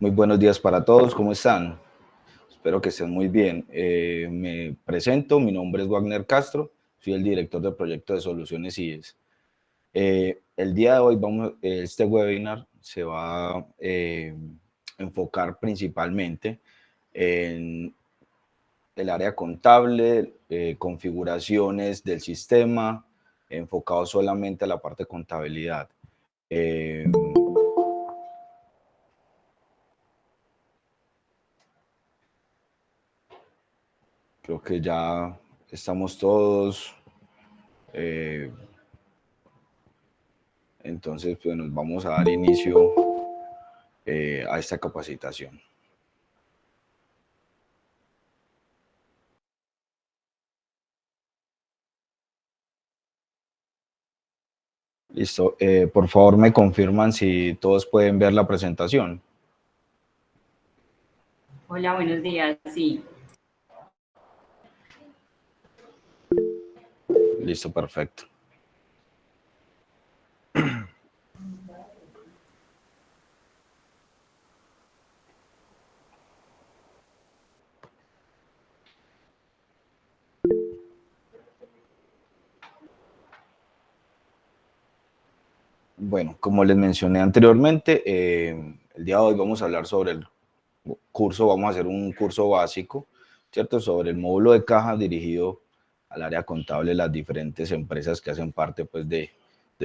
Muy buenos días para todos, ¿cómo están? Espero que estén muy bien. Me presento, mi nombre es Wagner Castro, soy el director del proyecto de Soluciones IES. El día de hoy este webinar se va a enfocar principalmente en el área contable, configuraciones del sistema, enfocado solamente a la parte de contabilidad. Creo que ya estamos todos. Entonces, pues nos vamos a dar inicio a esta capacitación. Listo. Por favor, me confirman si todos pueden ver la presentación. Hola, buenos días. Sí. Listo, perfecto. Bueno, como les mencioné anteriormente, el día de hoy vamos a hablar sobre el curso, vamos a hacer un curso básico, ¿cierto? Sobre el módulo de caja dirigido al área contable de las diferentes empresas que hacen parte, pues, de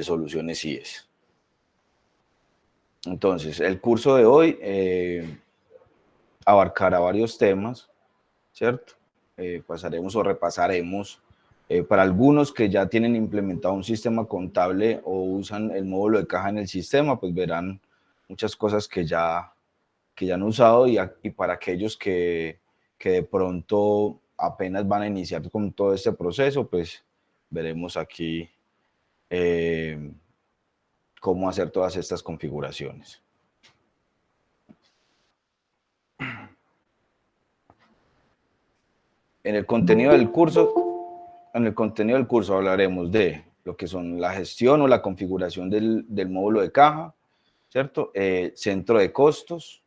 Soluciones IES. Entonces, el curso de hoy abarcará varios temas, ¿cierto? Pasaremos o repasaremos. Para algunos que ya tienen implementado un sistema contable o usan el módulo de caja en el sistema, pues verán muchas cosas que ya han usado, y para aquellos que de pronto apenas van a iniciar con todo este proceso, pues veremos aquí cómo hacer todas estas configuraciones. En el contenido del curso hablaremos de lo que son la gestión o la configuración del módulo de caja, ¿cierto? Centro de costos,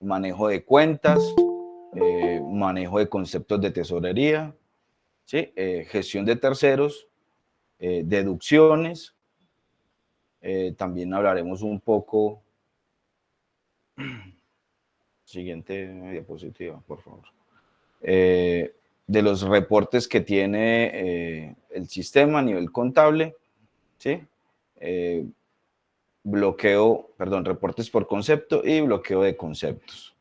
manejo de cuentas, manejo de conceptos de tesorería, ¿sí? Gestión de terceros, deducciones. También hablaremos un poco. Siguiente diapositiva, por favor. De los reportes que tiene el sistema a nivel contable, ¿sí? Reportes por concepto y bloqueo de conceptos.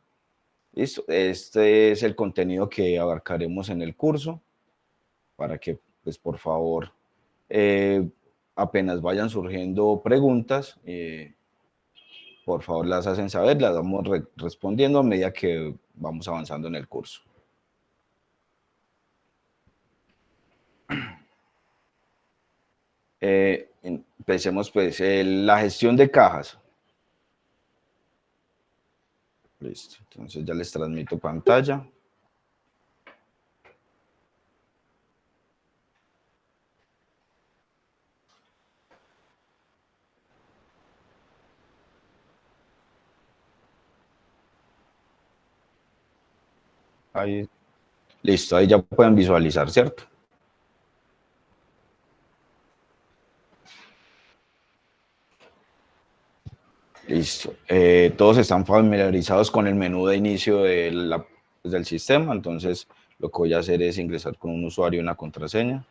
Listo, este es el contenido que abarcaremos en el curso, para que, pues, por favor, apenas vayan surgiendo preguntas, por favor las hacen saber, las vamos respondiendo a medida que vamos avanzando en el curso. Empecemos, pues, la gestión de cajas. Listo, entonces ya les transmito pantalla. Ahí, listo, ahí ya pueden visualizar, ¿cierto? Listo. Todos están familiarizados con el menú de inicio del sistema, entonces lo que voy a hacer es ingresar con un usuario y una contraseña.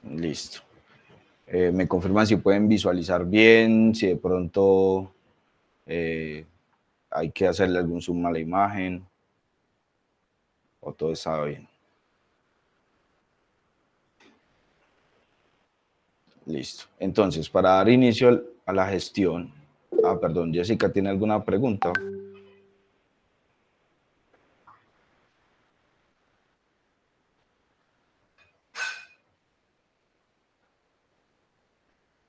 Listo. Me confirman si pueden visualizar bien, si de pronto hay que hacerle algún zoom a la imagen, o todo está bien. Listo. Entonces, para dar inicio a la gestión. Perdón, Jessica, ¿tiene alguna pregunta?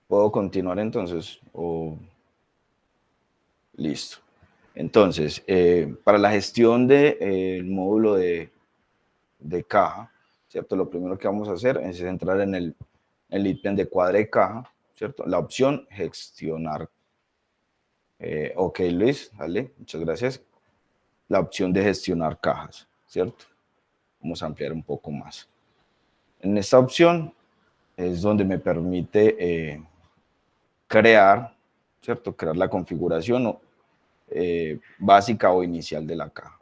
¿Puedo continuar entonces? Listo. Entonces, para la gestión del módulo de caja, ¿cierto? Lo primero que vamos a hacer es entrar en el ítem de cuadra de caja, ¿cierto? La opción gestionar. Ok, Luis, dale, muchas gracias. La opción de gestionar cajas, ¿cierto? Vamos a ampliar un poco más. En esta opción es donde me permite crear, ¿cierto? Crear la configuración básica o inicial de la caja.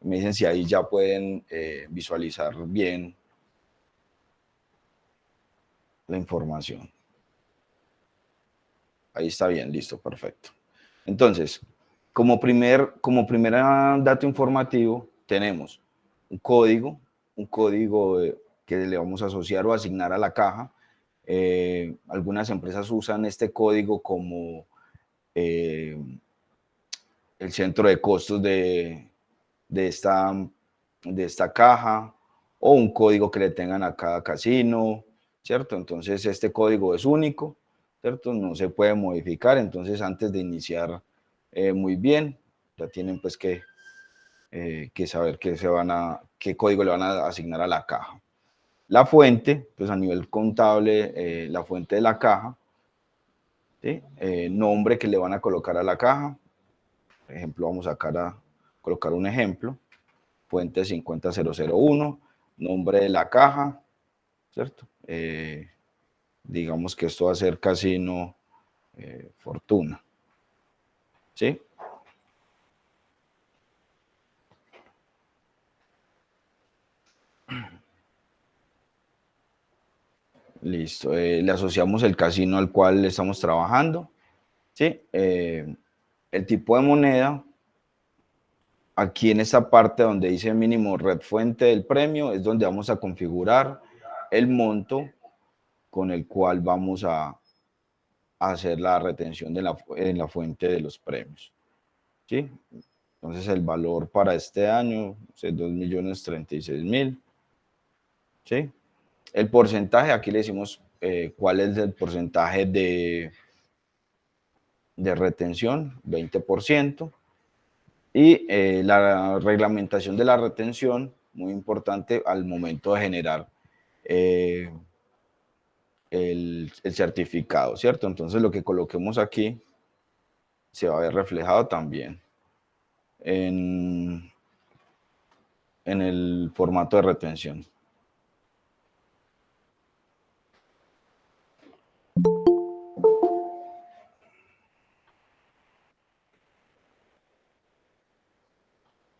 Me dicen si ahí ya pueden visualizar bien la información. Ahí está bien, listo, perfecto. Entonces, como primer dato informativo, tenemos un código que le vamos a asociar o asignar a la caja. Algunas empresas usan este código como el centro de costos de esta caja, o un código que le tengan a cada casino, ¿cierto? Entonces este código es único, ¿cierto? No se puede modificar, entonces antes de iniciar muy bien, ya tienen pues que saber qué código le van a asignar a la caja. La fuente, pues a nivel contable, la fuente de la caja, ¿sí? Nombre que le van a colocar a la caja. Por ejemplo, vamos a colocar un ejemplo. Fuente 50001, nombre de la caja, ¿cierto? Digamos que esto va a ser Casino Fortuna, ¿sí? Listo, le asociamos el casino al cual estamos trabajando, ¿sí? El tipo de moneda, aquí en esta parte donde dice mínimo red fuente del premio, es donde vamos a configurar el monto con el cual vamos a hacer la retención en la fuente de los premios, ¿sí? Entonces el valor para este año es 2.036.000, ¿sí? El porcentaje, aquí le decimos cuál es el porcentaje de retención, 20%. Y la reglamentación de la retención, muy importante al momento de generar el certificado, ¿cierto? Entonces lo que coloquemos aquí se va a ver reflejado también en el formato de retención.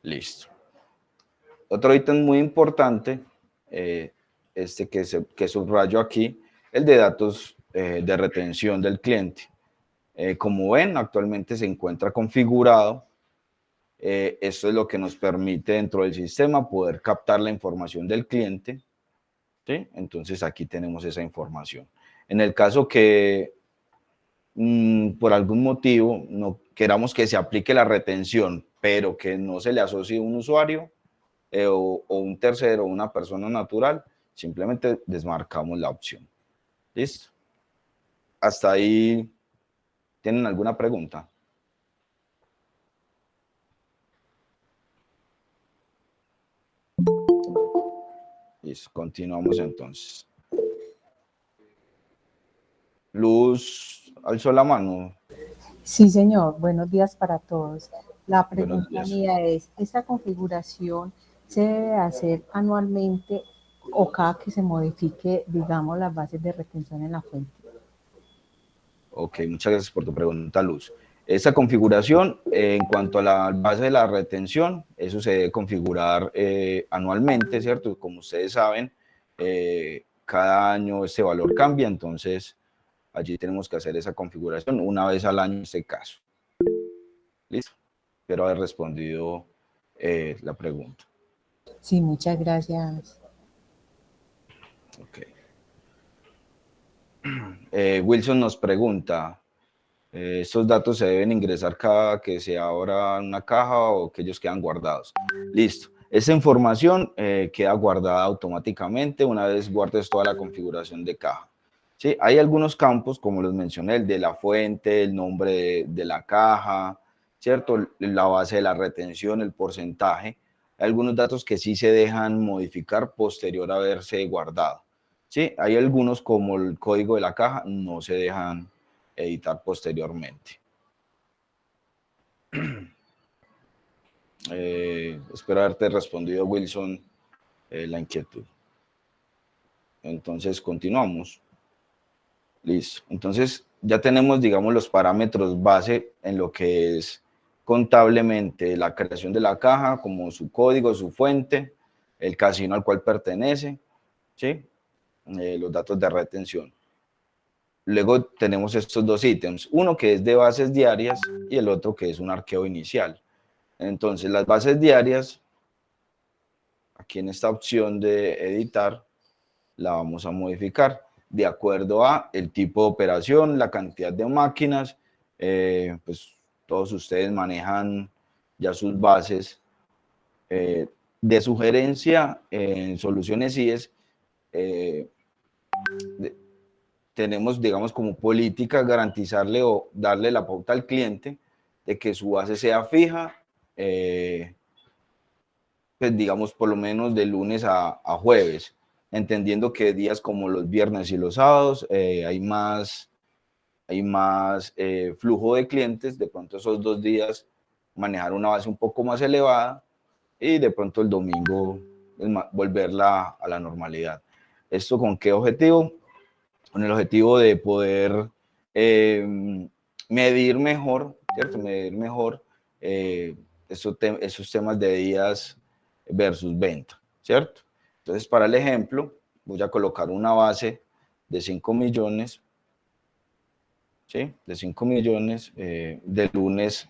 Listo. Otro ítem muy importante, que subrayo aquí, el de datos de retención del cliente. Como ven, actualmente se encuentra configurado. Esto es lo que nos permite dentro del sistema poder captar la información del cliente, ¿sí? Entonces aquí tenemos esa información. En el caso que por algún motivo no queramos que se aplique la retención, pero que no se le asocie un usuario o un tercero, una persona natural, simplemente desmarcamos la opción. ¿Listo? ¿Hasta ahí tienen alguna pregunta? Listo, continuamos entonces. Luz, alzó la mano. Sí, señor. Buenos días para todos. La Buenos pregunta días. mía es, ¿esta configuración se debe hacer anualmente o cada que se modifique, digamos, las bases de retención en la fuente? Ok, muchas gracias por tu pregunta, Luz. Esta configuración, en cuanto a la base de la retención, eso se debe configurar anualmente, ¿cierto? Como ustedes saben, cada año ese valor cambia, entonces allí tenemos que hacer esa configuración una vez al año en este caso. ¿Listo? Espero haber respondido la pregunta. Sí, muchas gracias. Ok. Wilson nos pregunta, ¿estos datos se deben ingresar cada que se abra una caja o que ellos quedan guardados? Listo. Esa información queda guardada automáticamente una vez guardes toda la configuración de caja. ¿sí? Hay algunos campos, como los mencioné, el de la fuente, el nombre de la caja, ¿cierto? La base de la retención, el porcentaje. Hay algunos datos que sí se dejan modificar posterior a haberse guardado, ¿sí? Hay algunos, como el código de la caja, no se dejan editar posteriormente. Espero haberte respondido, Wilson, la inquietud. Entonces, continuamos. Listo. Entonces, ya tenemos, digamos, los parámetros base en lo que es contablemente la creación de la caja, como su código, su fuente, el casino al cual pertenece, ¿sí? Los datos de retención. Luego tenemos estos dos ítems, uno que es de bases diarias y el otro que es un arqueo inicial. Entonces, las bases diarias, aquí en esta opción de editar, la vamos a modificar de acuerdo a el tipo de operación, la cantidad de máquinas, pues todos ustedes manejan ya sus bases. De sugerencia en soluciones IES, tenemos, digamos, como política garantizarle o darle la pauta al cliente de que su base sea fija, pues digamos por lo menos de lunes a jueves, entendiendo que días como los viernes y los sábados hay más flujo de clientes, de pronto esos 2 días manejar una base un poco más elevada y de pronto el domingo volverla a la normalidad. ¿Esto con qué objetivo? Con el objetivo de poder medir mejor, ¿cierto? Medir mejor esos temas de días versus venta, ¿cierto? Entonces, para el ejemplo, voy a colocar una base de 5 millones, ¿sí? De 5 millones de lunes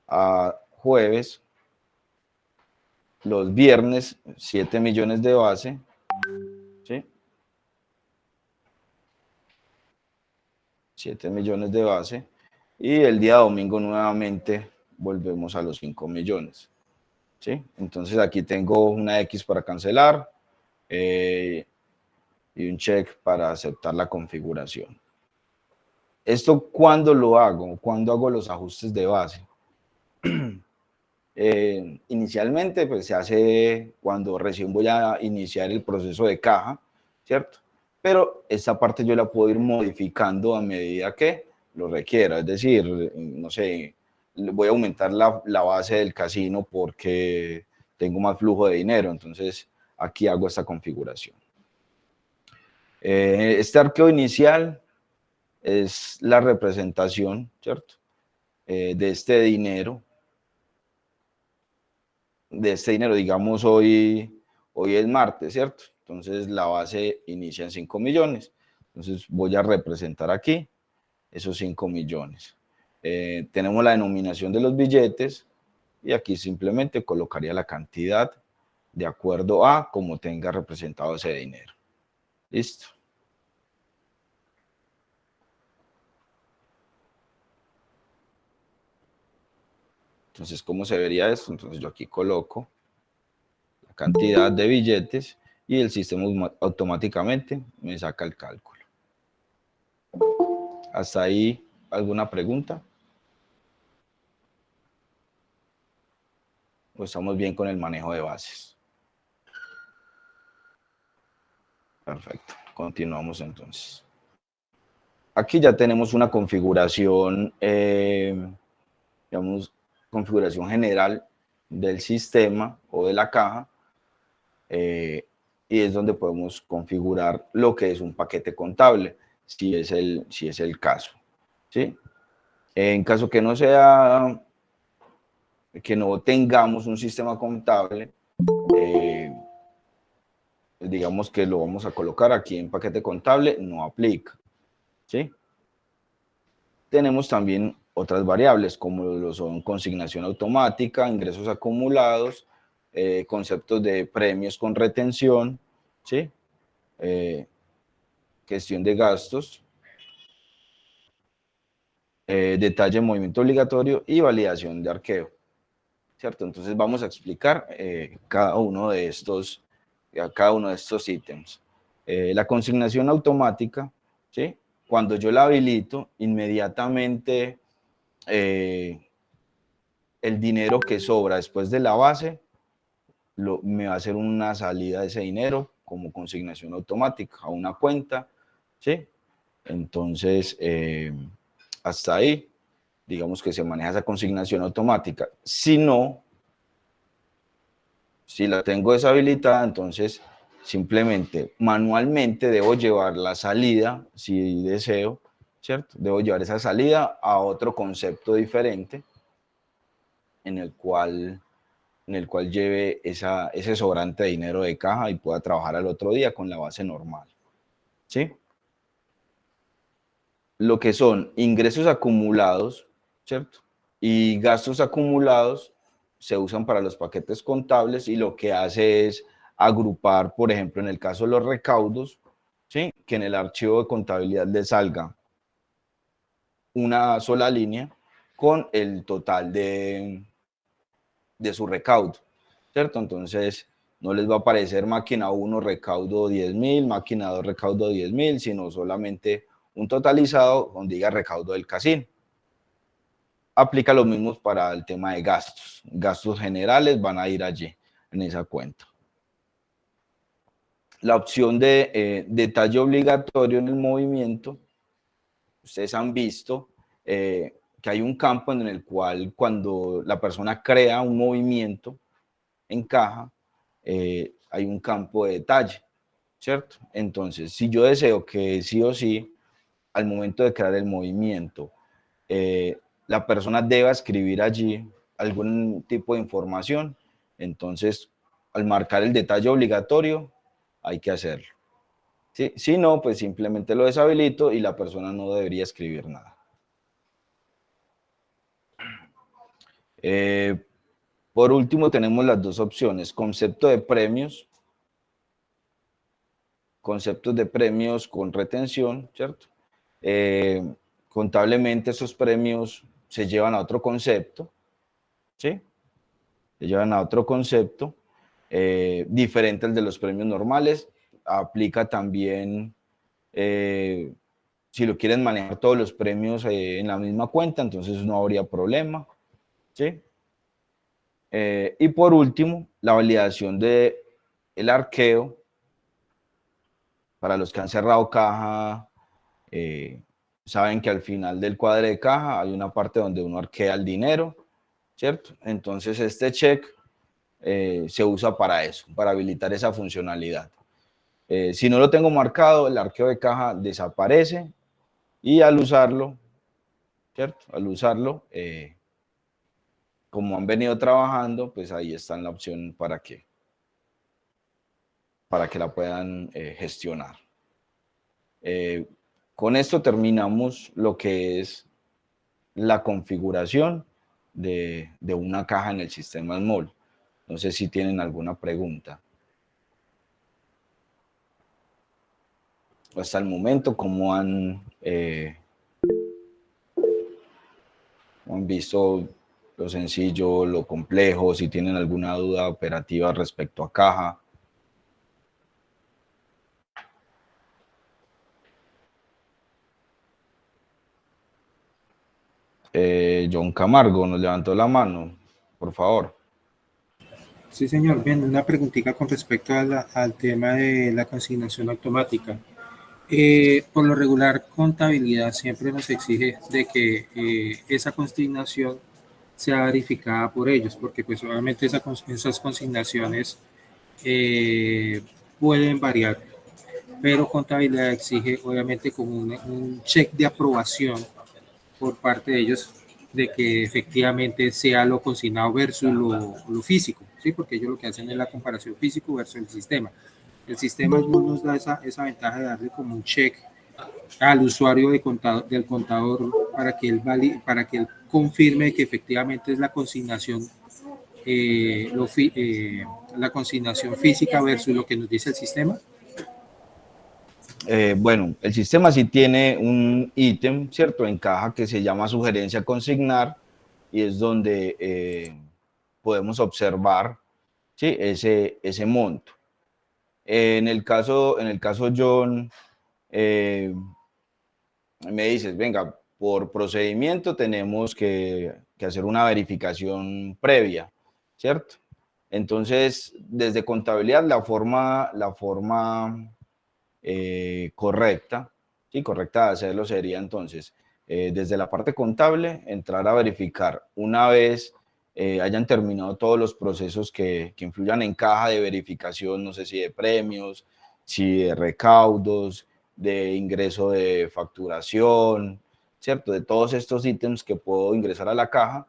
a jueves, los viernes 7 millones de base, ¿sí? 7 millones de base, y el día domingo nuevamente volvemos a los 5 millones, ¿sí? Entonces aquí tengo una X para cancelar y un check para aceptar la configuración. ¿Esto cuándo lo hago? ¿Cuándo hago los ajustes de base? Inicialmente pues se hace cuando recién voy a iniciar el proceso de caja, ¿cierto? Pero esta parte yo la puedo ir modificando a medida que lo requiera, es decir, no sé, voy a aumentar la base del casino porque tengo más flujo de dinero, entonces aquí hago esta configuración. Este arqueo inicial es la representación, ¿cierto? De este dinero, digamos hoy es martes, ¿cierto? Entonces la base inicia en 5 millones. Entonces voy a representar aquí esos 5 millones. Tenemos la denominación de los billetes y aquí simplemente colocaría la cantidad de acuerdo a cómo tenga representado ese dinero. ¿Listo? Entonces, ¿cómo se vería esto? Entonces yo aquí coloco la cantidad de billetes y el sistema automáticamente me saca el cálculo. ¿Hasta ahí alguna pregunta? ¿O estamos bien con el manejo de bases? Perfecto, continuamos entonces. Aquí ya tenemos una configuración, digamos, configuración general del sistema o de la caja, y es donde podemos configurar lo que es un paquete contable, si es el caso, ¿sí? En caso que no sea, que no tengamos un sistema contable, digamos que lo vamos a colocar aquí en paquete contable, no aplica, ¿sí? Tenemos también otras variables, como lo son consignación automática, ingresos acumulados, conceptos de premios con retención, ¿sí? Gestión de gastos, detalle de movimiento obligatorio y validación de arqueo, ¿cierto? Entonces vamos a explicar cada uno de estos ítems. La consignación automática ¿sí? Cuando yo la habilito, inmediatamente el dinero que sobra después de la base me va a hacer una salida de ese dinero como consignación automática a una cuenta, ¿sí? Entonces, hasta ahí, digamos que se maneja esa consignación automática. Si no, si la tengo deshabilitada, entonces simplemente manualmente debo llevar la salida, si deseo, ¿cierto? Debo llevar esa salida a otro concepto diferente en el cual lleve ese sobrante de dinero de caja y pueda trabajar al otro día con la base normal, ¿sí? Lo que son ingresos acumulados, ¿cierto? Y gastos acumulados se usan para los paquetes contables y lo que hace es agrupar, por ejemplo, en el caso de los recaudos, ¿sí? Que en el archivo de contabilidad le salga una sola línea con el total de su recaudo, ¿cierto? Entonces, no les va a aparecer máquina 1 recaudo 10.000, máquina 2 recaudo 10.000, sino solamente un totalizado donde diga recaudo del casino. Aplica lo mismo para el tema de gastos. Gastos generales van a ir allí, en esa cuenta. La opción de detalle obligatorio en el movimiento, ustedes han visto que hay un campo en el cual cuando la persona crea un movimiento en caja, hay un campo de detalle, ¿cierto? Entonces, si yo deseo que sí o sí, al momento de crear el movimiento, la persona deba escribir allí algún tipo de información, entonces, al marcar el detalle obligatorio, hay que hacerlo. ¿Sí? Si no, pues simplemente lo deshabilito y la persona no debería escribir nada. Por último, tenemos las dos opciones, conceptos de premios con retención, ¿cierto? Contablemente esos premios se llevan a otro concepto, ¿sí? Se llevan a otro concepto diferente al de los premios normales. Aplica también, si lo quieren manejar todos los premios en la misma cuenta, entonces no habría problema, ¿sí? Y por último, la validación del arqueo. Para los que han cerrado caja, saben que al final del cuadre de caja hay una parte donde uno arquea el dinero, ¿cierto? Entonces este check se usa para eso, para habilitar esa funcionalidad. Si no lo tengo marcado, el arqueo de caja desaparece y al usarlo, ¿cierto? Al usarlo, como han venido trabajando, pues ahí está la opción para que la puedan gestionar. Con esto terminamos lo que es la configuración de una caja en el sistema Small. No sé si tienen alguna pregunta. Hasta el momento, ¿cómo han visto lo sencillo, lo complejo? Si tienen alguna duda operativa respecto a caja. John Camargo nos levantó la mano, por favor. Sí, señor. Bien, una preguntita con respecto al tema de la consignación automática. Por lo regular, contabilidad siempre nos exige de que esa consignación sea verificada por ellos, porque pues obviamente esas consignaciones pueden variar, pero contabilidad exige obviamente como un check de aprobación por parte de ellos de que efectivamente sea lo consignado versus lo físico, ¿sí? Porque ellos lo que hacen es la comparación físico versus el sistema. El sistema no nos da esa ventaja de darle como un check al usuario del contador para que él confirme que efectivamente es la consignación la consignación física versus lo que nos dice el sistema. Bueno, el sistema sí tiene un ítem, ¿cierto? En caja que se llama sugerencia a consignar y es donde podemos observar, ¿sí? ese monto. En el caso John, me dices, venga, por procedimiento tenemos que hacer una verificación previa, ¿cierto? Entonces, desde contabilidad, la forma correcta, ¿sí? Correcta de hacerlo sería entonces, desde la parte contable, entrar a verificar una vez hayan terminado todos los procesos que influyan en caja de verificación, no sé si de premios, si de recaudos, de ingreso de facturación, ¿cierto? De todos estos ítems que puedo ingresar a la caja.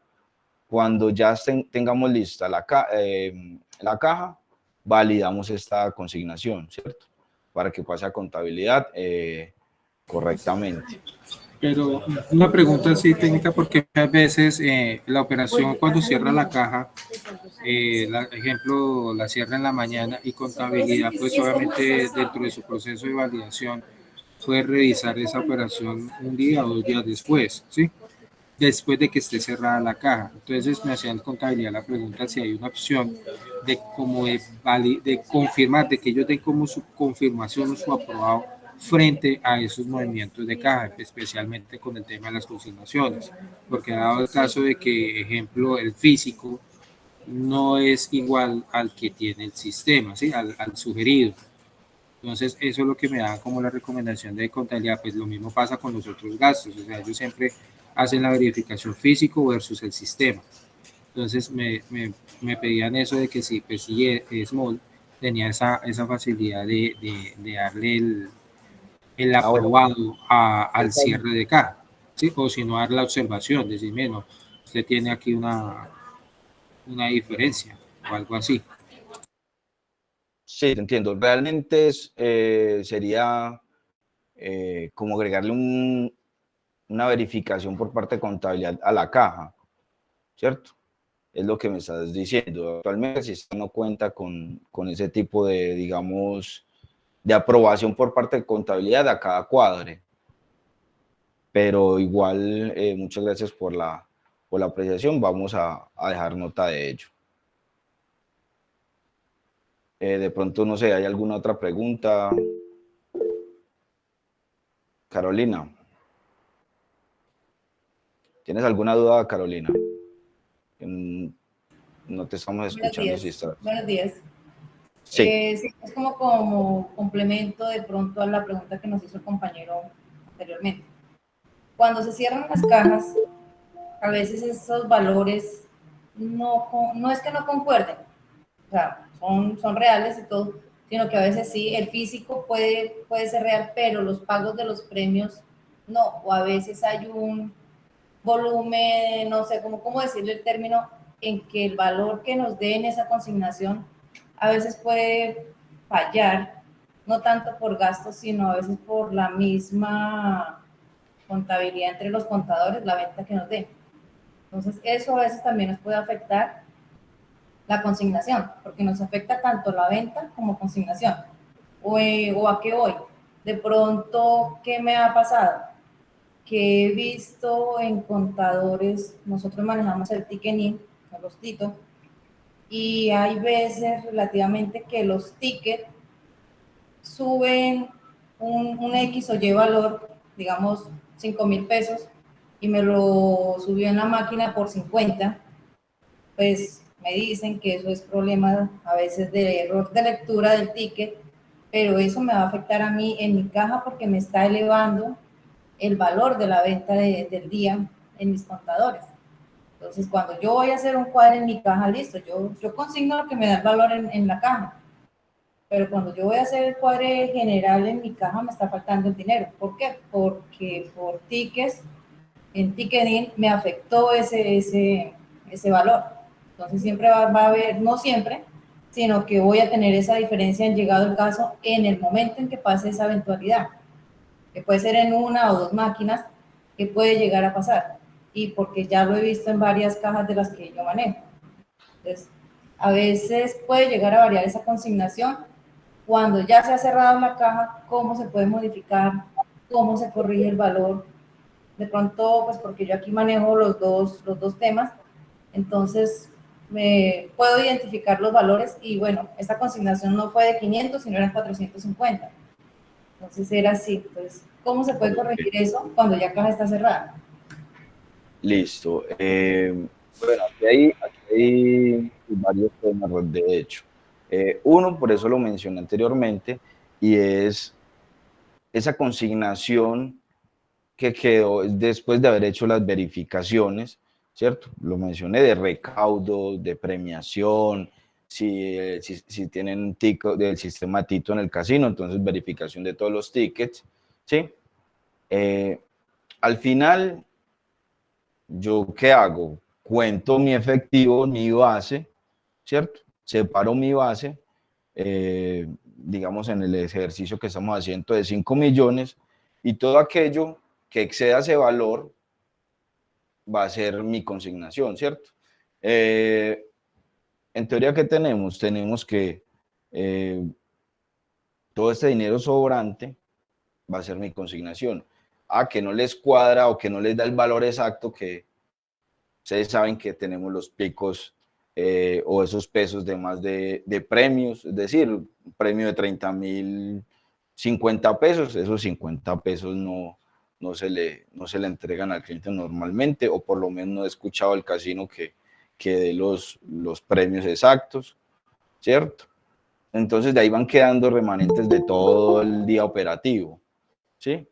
Cuando ya tengamos lista la caja, validamos esta consignación, ¿cierto? Para que pase a contabilidad correctamente. Pero una pregunta así técnica, porque muchas veces la operación cuando cierra la caja, ejemplo, la cierra en la mañana y contabilidad, pues obviamente dentro de su proceso de validación puede revisar esa operación un día o 2 días después, ¿sí? Después de que esté cerrada la caja. Entonces me hacían contabilidad la pregunta si hay una opción de como de confirmar, de que ellos den como su confirmación o su aprobado frente a esos movimientos de caja, especialmente con el tema de las consignaciones, porque dado el caso de que, ejemplo, el físico no es igual al que tiene el sistema, ¿sí? al sugerido. Entonces, eso es lo que me da como la recomendación de contabilidad. Pues lo mismo pasa con los otros gastos. O sea, ellos siempre hacen la verificación físico versus el sistema. Entonces, me pedían eso de que sí, pues sí, Small tenía esa facilidad de darle el Bueno, aprobado al cierre de caja, ¿sí? O si no, dar la observación, decir, menos, usted tiene aquí una diferencia o algo así. sí, te entiendo. Realmente sería como agregarle una verificación por parte de contabilidad a la caja, ¿cierto? Es lo que me estás diciendo. Actualmente el sistema no cuenta con ese tipo de, digamos, de aprobación por parte de contabilidad a cada cuadre. Pero igual, muchas gracias por la apreciación. Vamos a dejar nota de ello. De pronto, no sé, ¿hay alguna otra pregunta? Carolina. ¿Tienes alguna duda, Carolina? No te estamos escuchando si estás. Buenos días. Sí. Sí, es como complemento de pronto a la pregunta que nos hizo el compañero anteriormente. Cuando se cierran las cajas, a veces esos valores no es que no concuerden, o sea, son reales y todo, sino que a veces sí, el físico puede ser real, pero los pagos de los premios no, o a veces hay un volumen, no sé cómo decirle el término, en que el valor que nos den esa consignación a veces puede fallar, no tanto por gastos, sino a veces por la misma contabilidad entre los contadores, la venta que nos den. Entonces, eso a veces también nos puede afectar la consignación, porque nos afecta tanto la venta como consignación. O a qué voy. De pronto, ¿qué me ha pasado? Que he visto en contadores, nosotros manejamos el ticketing, los TITO, y hay veces relativamente que los tickets suben un X o Y valor, digamos 5,000 pesos, y me lo subió en la máquina por 50, pues me dicen que eso es problema a veces de error de lectura del ticket, pero eso me va a afectar a mí en mi caja porque me está elevando el valor de la venta del día en mis contadores. Entonces, cuando yo voy a hacer un cuadro en mi caja, listo, yo consigno lo que me da el valor en la caja, pero cuando yo voy a hacer el cuadro general en mi caja me está faltando el dinero. ¿Por qué? Porque por tickets, en ticketing me afectó ese valor. Entonces siempre va a haber, no siempre, sino que voy a tener esa diferencia en llegado el caso en el momento en que pase esa eventualidad, que puede ser en una o dos máquinas, que puede llegar a pasar. Y porque ya lo he visto en varias cajas de las que yo manejo. Entonces, a veces puede llegar a variar esa consignación. Cuando ya se ha cerrado la caja, cómo se puede modificar, cómo se corrige el valor. De pronto, pues porque yo aquí manejo los dos temas, entonces me puedo identificar los valores y bueno, esta consignación no fue de 500, sino eran 450. Entonces era así. Entonces, ¿cómo se puede corregir eso cuando ya caja está cerrada? Listo. Bueno, aquí hay varios temas, de hecho. Uno, por eso lo mencioné anteriormente, y es esa consignación que quedó después de haber hecho las verificaciones, ¿cierto? Lo mencioné de recaudo, de premiación, si tienen un ticket del sistema Tito en el casino, entonces verificación de todos los tickets, ¿sí? Al final, ¿yo qué hago? Cuento mi efectivo, mi base, ¿cierto? Separo mi base, digamos en el ejercicio que estamos haciendo de 5 millones, y todo aquello que exceda ese valor va a ser mi consignación, ¿cierto? En teoría, ¿qué tenemos? Tenemos que todo este dinero sobrante va a ser mi consignación. Que no les cuadra o que no les da el valor exacto, que ustedes saben que tenemos los picos o esos pesos de más de premios, es decir, un premio de 30,000, 50 pesos, esos 50 pesos no se le entregan al cliente normalmente, o por lo menos no he escuchado al casino que dé los premios exactos, ¿cierto? Entonces de ahí van quedando remanentes de todo el día operativo, ¿sí?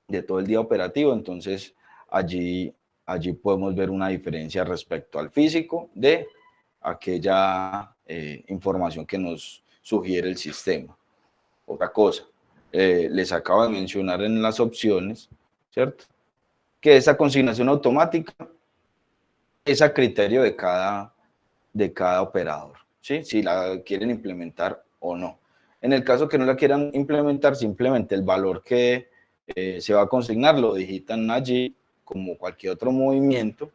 De todo el día operativo, entonces allí podemos ver una diferencia respecto al físico de aquella información que nos sugiere el sistema. Otra cosa, les acabo de mencionar en las opciones, ¿cierto? Que esa consignación automática es a criterio de cada operador, ¿sí? Si la quieren implementar o no. En el caso que no la quieran implementar, simplemente el valor que se va a consignar lo digitan allí como cualquier otro movimiento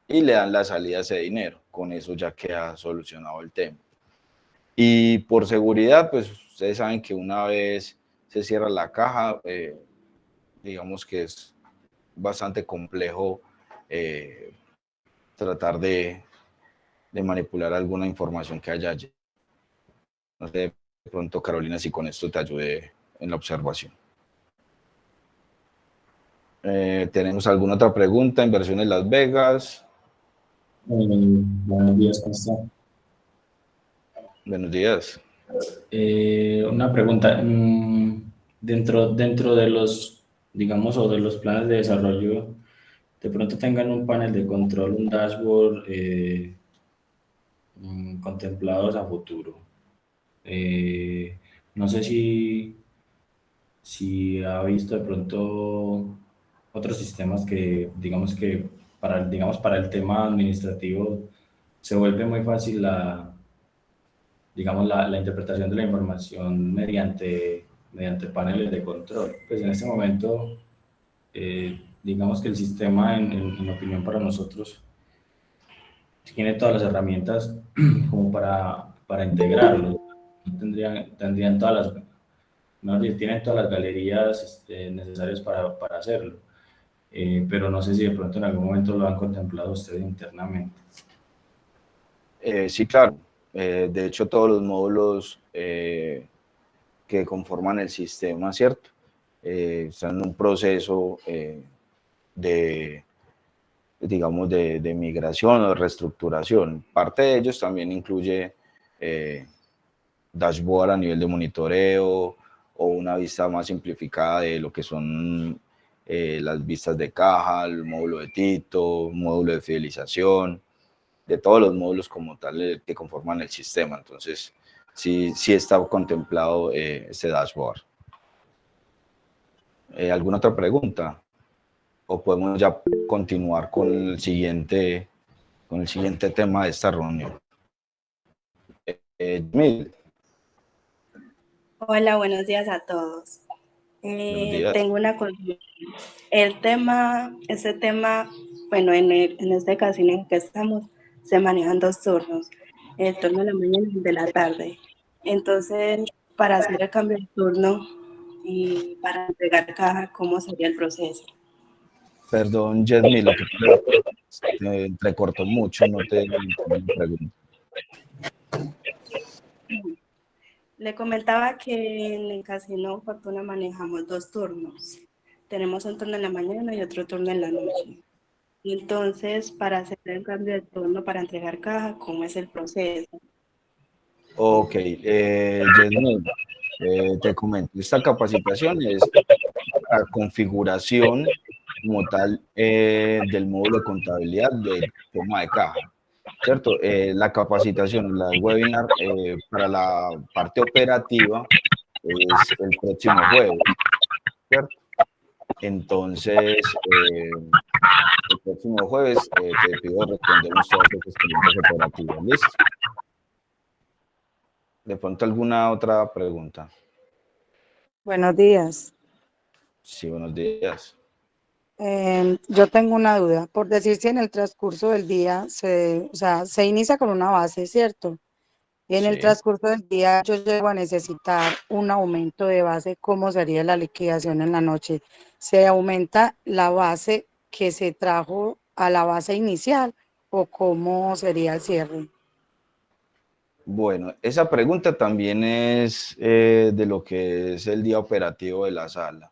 y le dan la salida a ese dinero. Con eso ya queda solucionado el tema. Y por seguridad, pues ustedes saben que una vez se cierra la caja, digamos que es bastante complejo tratar de manipular alguna información que haya allí. No sé, de pronto, Carolina, si con esto te ayude en la observación. ¿Tenemos alguna otra pregunta? Inversiones Las Vegas. Buenos días, ¿cómo está? Buenos días. Una pregunta. Dentro de los, digamos, o de los planes de desarrollo, de pronto tengan un panel de control, un dashboard contemplados a futuro. No sé si ha visto de pronto otros sistemas que, digamos para el tema administrativo, se vuelve muy fácil la interpretación de la información mediante paneles de control. Pues en este momento, digamos que el sistema, en opinión para nosotros, tiene todas las herramientas como para integrarlo. Tendrían todas las, no, tienen todas las galerías necesarias para hacerlo. Pero no sé si de pronto en algún momento lo han contemplado ustedes internamente. Sí, claro. De hecho, todos los módulos que conforman el sistema, ¿cierto? Están en un proceso digamos, de migración o de reestructuración. Parte de ellos también incluye dashboard a nivel de monitoreo o una vista más simplificada de lo que son las vistas de caja, el módulo de Tito, módulo de fidelización, de todos los módulos como tal que conforman el sistema. Entonces, sí está contemplado este dashboard. ¿Alguna otra pregunta? ¿O podemos ya continuar con el siguiente tema de esta reunión? Hola, buenos días a todos. Buenos días. Tengo una consulta. Este tema, bueno, en este casino en que estamos, se manejan 2 turnos, el turno de la mañana y el de la tarde. Entonces, para hacer el cambio de turno y para entregar caja, ¿cómo sería el proceso? Perdón, Yesmi, lo que te entrecortó mucho, no te pregunto. Le comentaba que en el casino Fortuna manejamos 2 turnos. Tenemos un turno en la mañana y otro turno en la noche. Entonces, para hacer el cambio de turno, para entregar caja, ¿cómo es el proceso? Ok, Yasmín, te comento, esta capacitación es la configuración como tal del módulo de contabilidad del tema de caja, ¿cierto? La capacitación, la del webinar para la parte operativa es el próximo jueves, ¿cierto? Entonces, el próximo jueves te pido respondemos todas estas preguntas operativas, ¿listo? ¿De pronto alguna otra pregunta? Buenos días. Sí, buenos días. Yo tengo una duda. Por decir si en el transcurso del día se inicia con una base, ¿cierto? Y en el Sí. transcurso del día yo llego a necesitar un aumento de base, ¿cómo sería la liquidación en la noche? ¿Se aumenta la base que se trajo a la base inicial o cómo sería el cierre? Bueno, esa pregunta también es de lo que es el día operativo de la sala,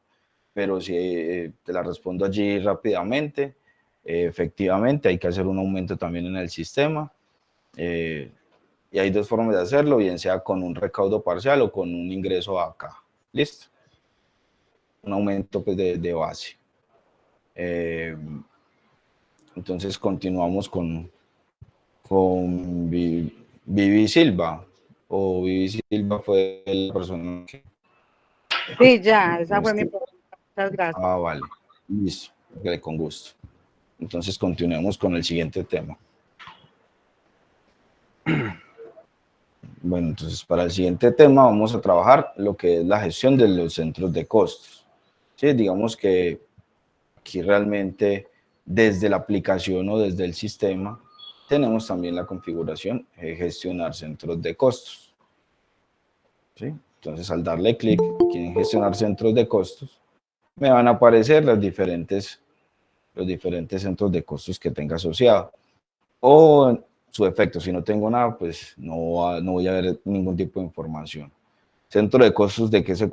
pero si te la respondo allí rápidamente, efectivamente hay que hacer un aumento también en el sistema y hay dos formas de hacerlo, bien sea con un recaudo parcial o con un ingreso acá. ¿Listo? Un aumento pues, de base. Entonces continuamos con Vivi Silva, o Vivi Silva fue la persona que... Sí, ya, esa fue mi pregunta. Muchas gracias. Ah, vale, listo, con gusto. Entonces continuemos con el siguiente tema. Bueno, entonces para el siguiente tema vamos a trabajar lo que es la gestión de los centros de costos. Sí, digamos que aquí realmente desde la aplicación o desde el sistema tenemos también la configuración de gestionar centros de costos. ¿Sí? Entonces al darle clic aquí en gestionar centros de costos, me van a aparecer los diferentes centros de costos que tenga asociado. O su efecto, si no tengo nada, pues no voy a ver ningún tipo de información. Centro de costos, ¿de qué se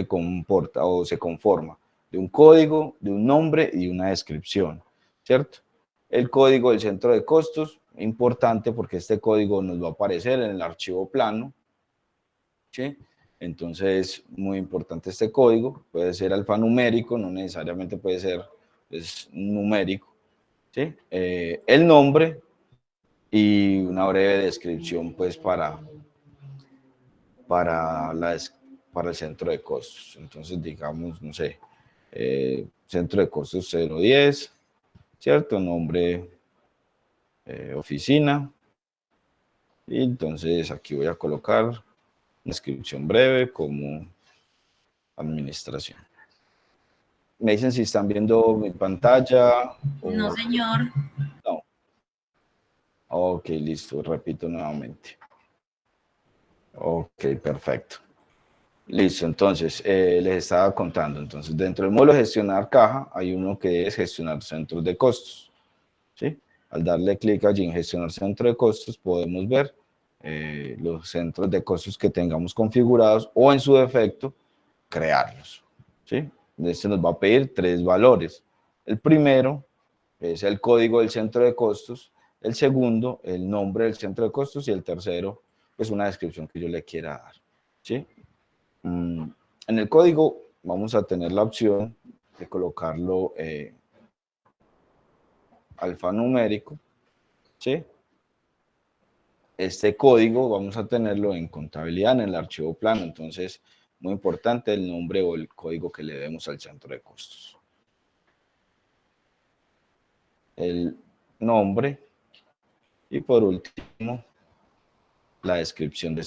comporta o se conforma? De un código, de un nombre y una descripción, ¿cierto? El código del centro de costos, importante porque este código nos va a aparecer en el archivo plano, ¿sí? Entonces, muy importante este código, puede ser alfanumérico, no necesariamente puede ser numérico, ¿sí? El nombre y una breve descripción pues para el centro de costos. Entonces, digamos, no sé, centro de costos 010, ¿cierto? Nombre, oficina. Y entonces aquí voy a colocar una descripción breve como administración. Me dicen si están viendo mi pantalla. No, señor. No. Ok, listo. Repito nuevamente. Ok, perfecto. Listo, entonces, les estaba contando. Entonces, dentro del módulo de gestionar caja, hay uno que es gestionar centros de costos. ¿Sí? Al darle clic allí en gestionar centro de costos, podemos ver los centros de costos que tengamos configurados o en su defecto, crearlos. ¿Sí? Este nos va a pedir 3 valores. El primero es el código del centro de costos, el segundo, el nombre del centro de costos y el tercero, pues una descripción que yo le quiera dar. ¿Sí? En el código vamos a tener la opción de colocarlo alfanumérico, ¿sí? Este código vamos a tenerlo en contabilidad en el archivo plano, entonces muy importante el nombre o el código que le demos al centro de costos. El nombre y por último la descripción de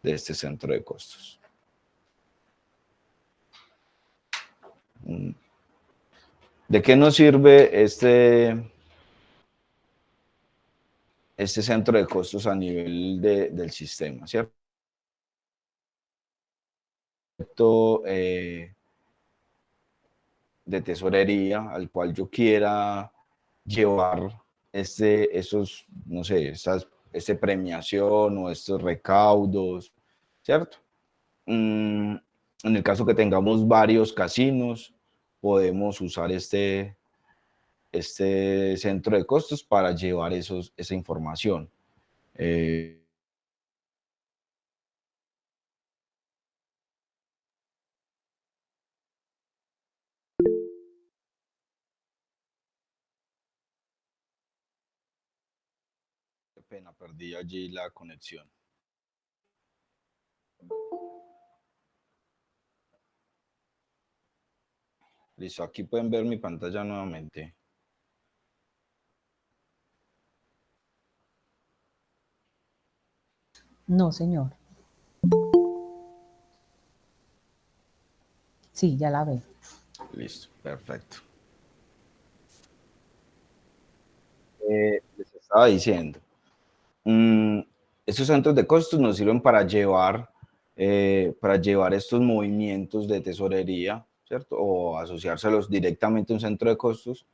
este centro de costos. ¿De qué nos sirve este centro de costos a nivel del sistema, ¿cierto? De tesorería al cual yo quiera llevar esos, no sé, este premiación o estos recaudos, ¿cierto? En el caso que tengamos varios casinos, podemos usar este centro de costos para llevar esa información. Qué pena, perdí allí la conexión. Listo, aquí pueden ver mi pantalla nuevamente. No, señor. Sí, ya la veo. Listo, perfecto. Les estaba diciendo, estos centros de costos nos sirven para llevar estos movimientos de tesorería, ¿cierto? O asociárselos directamente a un centro de costos,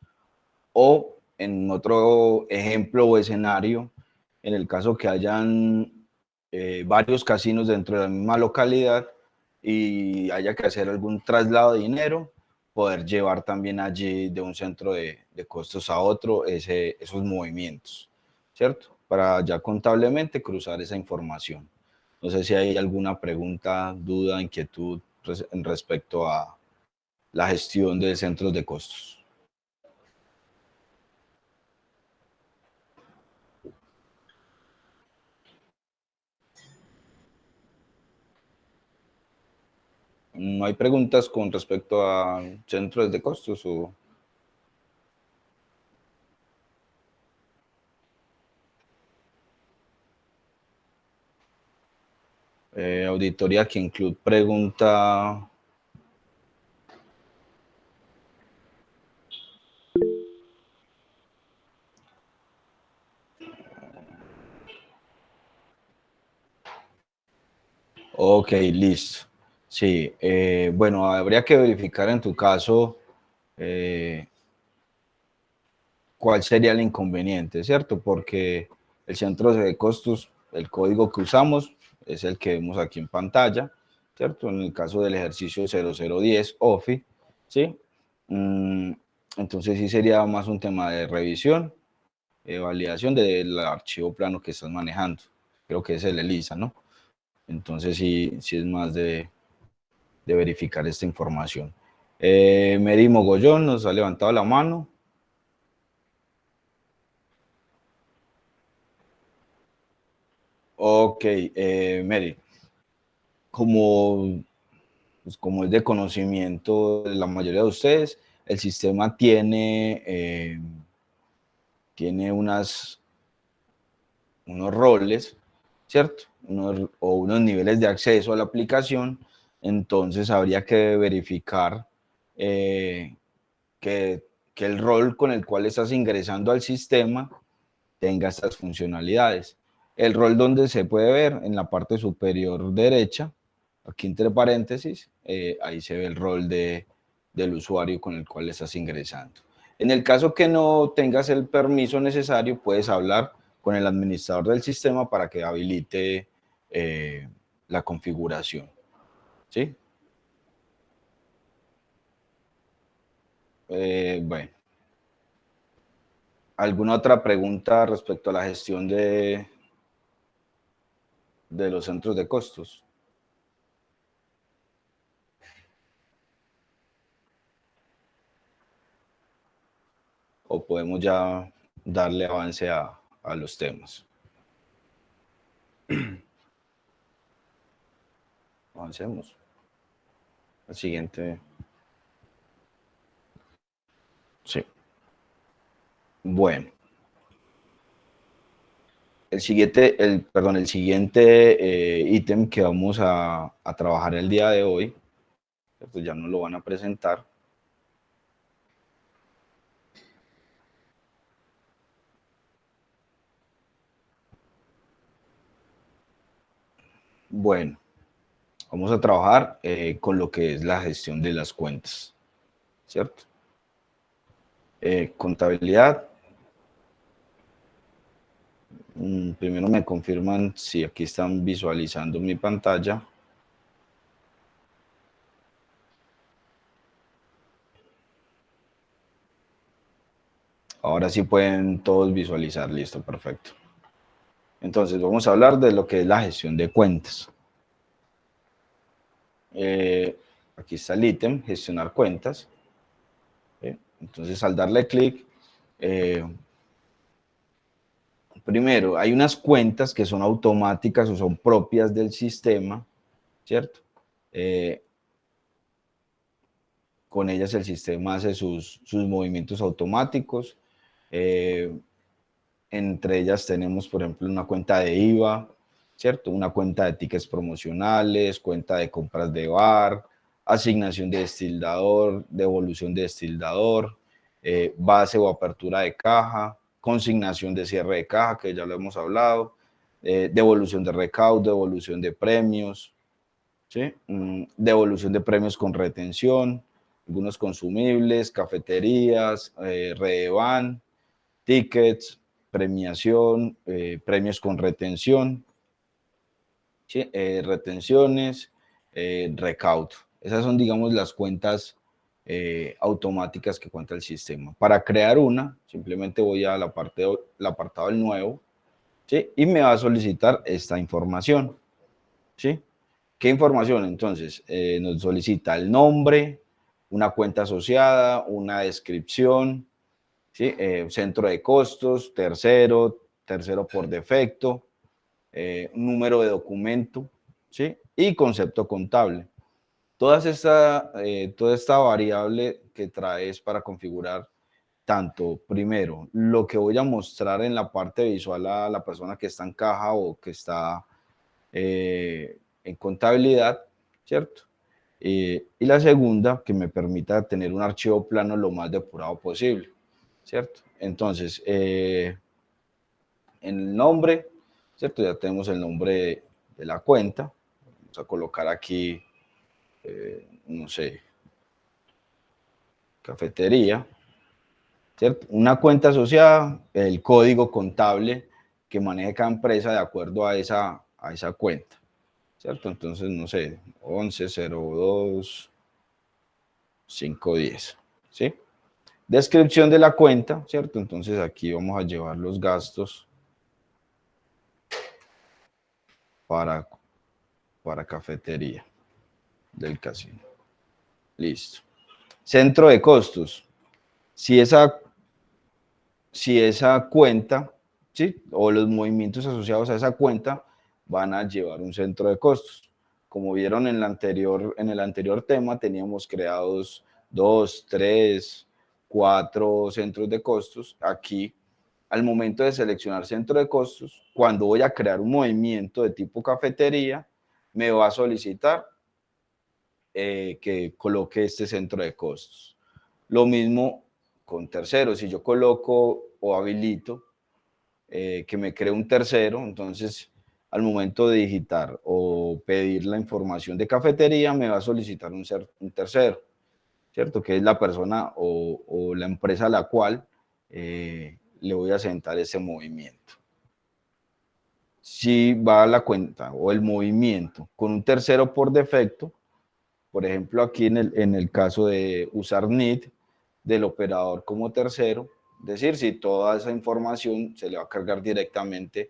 o en otro ejemplo o escenario, en el caso que hayan varios casinos dentro de la misma localidad y haya que hacer algún traslado de dinero, poder llevar también allí de un centro de costos a otro esos movimientos, ¿cierto? Para ya contablemente cruzar esa información. No sé si hay alguna pregunta, duda, inquietud en respecto a la gestión de centros de costos. ¿No hay preguntas con respecto a centros de costos o...? Auditoría que incluye pregunta... Ok, listo. Sí, bueno, habría que verificar en tu caso cuál sería el inconveniente, ¿cierto? Porque el centro de costos, el código que usamos es el que vemos aquí en pantalla, ¿cierto? En el caso del ejercicio 0010 OFI, ¿sí? Entonces sí sería más un tema de revisión, validación del archivo plano que estás manejando. Creo que es el ELISA, ¿no? Entonces sí es más de verificar esta información. Mary Mogollón nos ha levantado la mano. Ok, Mary, como, pues como es de conocimiento de la mayoría de ustedes, el sistema tiene unos roles, ¿cierto? Unos niveles de acceso a la aplicación, entonces habría que verificar que el rol con el cual estás ingresando al sistema tenga estas funcionalidades. El rol donde se puede ver en la parte superior derecha, aquí entre paréntesis, ahí se ve el rol del usuario con el cual estás ingresando. En el caso que no tengas el permiso necesario, puedes hablar con el administrador del sistema para que habilite la configuración. ¿Sí? Bueno. ¿Alguna otra pregunta respecto a la gestión de los centros de costos? ¿O podemos ya darle avance a los temas? Avancemos. El siguiente. Sí. Bueno. El siguiente ítem que vamos a trabajar el día de hoy, pues ya nos lo van a presentar. Bueno, vamos a trabajar con lo que es la gestión de las cuentas, ¿cierto? Contabilidad. Primero me confirman si aquí están visualizando mi pantalla. Ahora sí pueden todos visualizar, listo, perfecto. Entonces vamos a hablar de lo que es la gestión de cuentas. Aquí está el ítem, gestionar cuentas. Entonces al darle clic, primero hay unas cuentas que son automáticas o son propias del sistema, ¿cierto? Con ellas el sistema hace sus movimientos automáticos. Entre ellas tenemos, por ejemplo, una cuenta de IVA, ¿cierto? Una cuenta de tickets promocionales, cuenta de compras de bar, asignación de destildador, devolución de destildador, base o apertura de caja, consignación de cierre de caja, que ya lo hemos hablado, devolución de recaudo, devolución de premios, ¿sí? Devolución de premios con retención, algunos consumibles, cafeterías, Redevan, tickets, premiación, premios con retención, ¿sí? Retenciones, recaudo. Esas son, digamos, las cuentas automáticas que cuenta el sistema. Para crear una, simplemente voy al apartado del nuevo, ¿sí? Y me va a solicitar esta información, ¿sí? ¿Qué información? Entonces, nos solicita el nombre, una cuenta asociada, una descripción, ¿sí? Centro de costos, tercero por defecto, número de documento, ¿sí? Y concepto contable. Toda esta variable que trae es para configurar tanto, primero, lo que voy a mostrar en la parte visual a la persona que está en caja o que está en contabilidad, ¿cierto? Y la segunda, que me permita tener un archivo plano lo más depurado posible, ¿cierto? Entonces, en el nombre, ¿cierto? Ya tenemos el nombre de la cuenta. Vamos a colocar aquí, no sé, cafetería, ¿cierto? Una cuenta asociada, el código contable que maneje cada empresa de acuerdo a esa cuenta, ¿cierto? Entonces, no sé, 1102-510, ¿sí? Descripción de la cuenta, ¿cierto? Entonces aquí vamos a llevar los gastos para cafetería del casino. Listo. Centro de costos. Si esa cuenta, ¿sí? O los movimientos asociados a esa cuenta van a llevar un centro de costos. Como vieron en el anterior tema, teníamos creados 2, 3, 4 centros de costos. Aquí, al momento de seleccionar centro de costos, cuando voy a crear un movimiento de tipo cafetería, me va a solicitar que coloque este centro de costos. Lo mismo con terceros. Si yo coloco o habilito que me cree un tercero, entonces al momento de digitar o pedir la información de cafetería, me va a solicitar un tercero, ¿cierto? Que es la persona o la empresa a la cual le voy a sentar ese movimiento. Si va a la cuenta o el movimiento con un tercero por defecto, por ejemplo, aquí en el caso de usar NID del operador como tercero, es decir, si toda esa información se le va a cargar directamente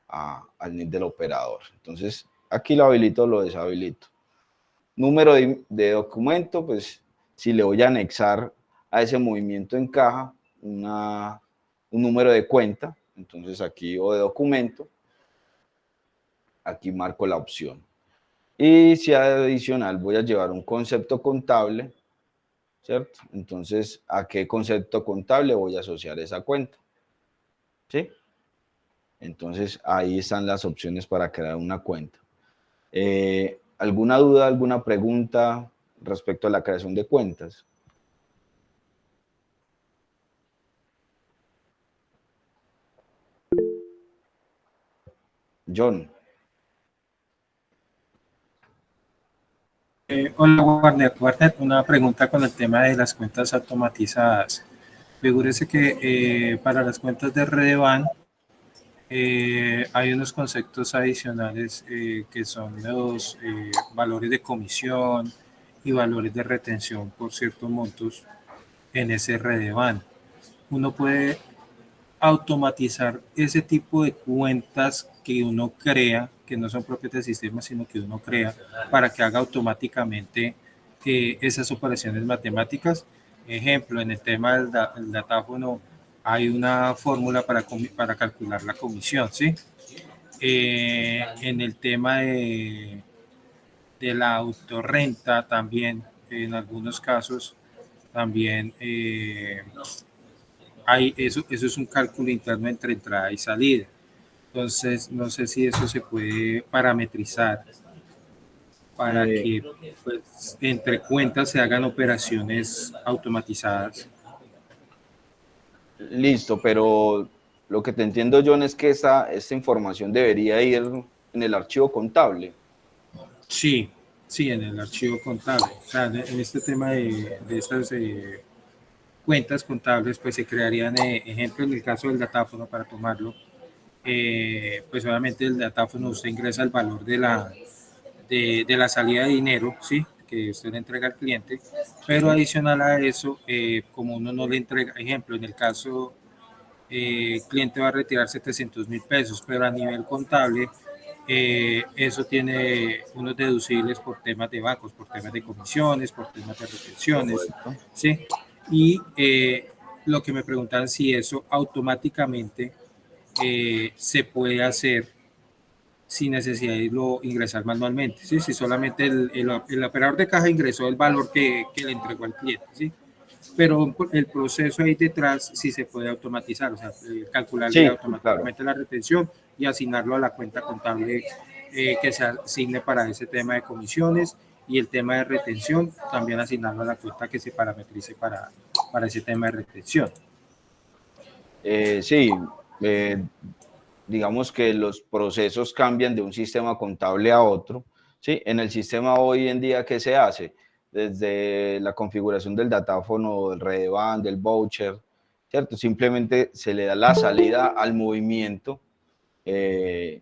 al NID del operador. Entonces, aquí lo habilito o lo deshabilito. Número de documento, pues si le voy a anexar a ese movimiento en caja un número de cuenta, entonces aquí o de documento, aquí marco la opción. Y si adicional voy a llevar un concepto contable, ¿cierto? Entonces, ¿a qué concepto contable voy a asociar esa cuenta? ¿Sí? Entonces, ahí están las opciones para crear una cuenta. ¿Alguna duda, alguna pregunta respecto a la creación de cuentas? John. Hola, Warner. Warner, una pregunta con el tema de las cuentas automatizadas. Figúrese que para las cuentas de Redevan, Hay unos conceptos adicionales que son los valores de comisión y valores de retención por ciertos montos en ese Redevan. Uno puede automatizar ese tipo de cuentas que uno crea, que no son propias del sistema, sino que uno crea para que haga automáticamente esas operaciones matemáticas. Ejemplo, en el tema del datáfono hay una fórmula para calcular la comisión, ¿sí? En el tema de la autorrenta también, en algunos casos, también eso es un cálculo interno entre entrada y salida. Entonces, no sé si eso se puede parametrizar para que pues, entre cuentas se hagan operaciones automatizadas. Listo, pero lo que te entiendo, John, es que esta información debería ir en el archivo contable. Sí, sí, en el archivo contable. O sea, en este tema de estas cuentas contables, pues se crearían, ejemplo, en el caso del datáfono, para tomarlo, pues obviamente el datáfono usted ingresa el valor de la salida de dinero, ¿sí? Que usted le entrega al cliente, pero adicional a eso, como uno no le entrega, ejemplo, en el caso, el cliente va a retirar 700.000 pesos, pero a nivel contable, eso tiene unos deducibles por temas de bancos, por temas de comisiones, por temas de retenciones, Correcto. ¿sí? Y lo que me preguntan si eso automáticamente se puede hacer sin necesidad de ingresar manualmente, ¿sí? Si solamente el operador de caja ingresó el valor que le entregó al cliente, ¿sí? Pero el proceso ahí detrás sí se puede automatizar, o sea, calcularle Sí, claro. automáticamente la retención y asignarlo a la cuenta contable que se asigne para ese tema de comisiones, y el tema de retención también asignarlo a la cuenta que se parametrice para ese tema de retención. Sí, digamos que los procesos cambian de un sistema contable a otro. ¿Sí? En el sistema hoy en día, ¿qué se hace? Desde la configuración del datáfono, del Redevan, del voucher, ¿cierto? Simplemente se le da la salida al movimiento que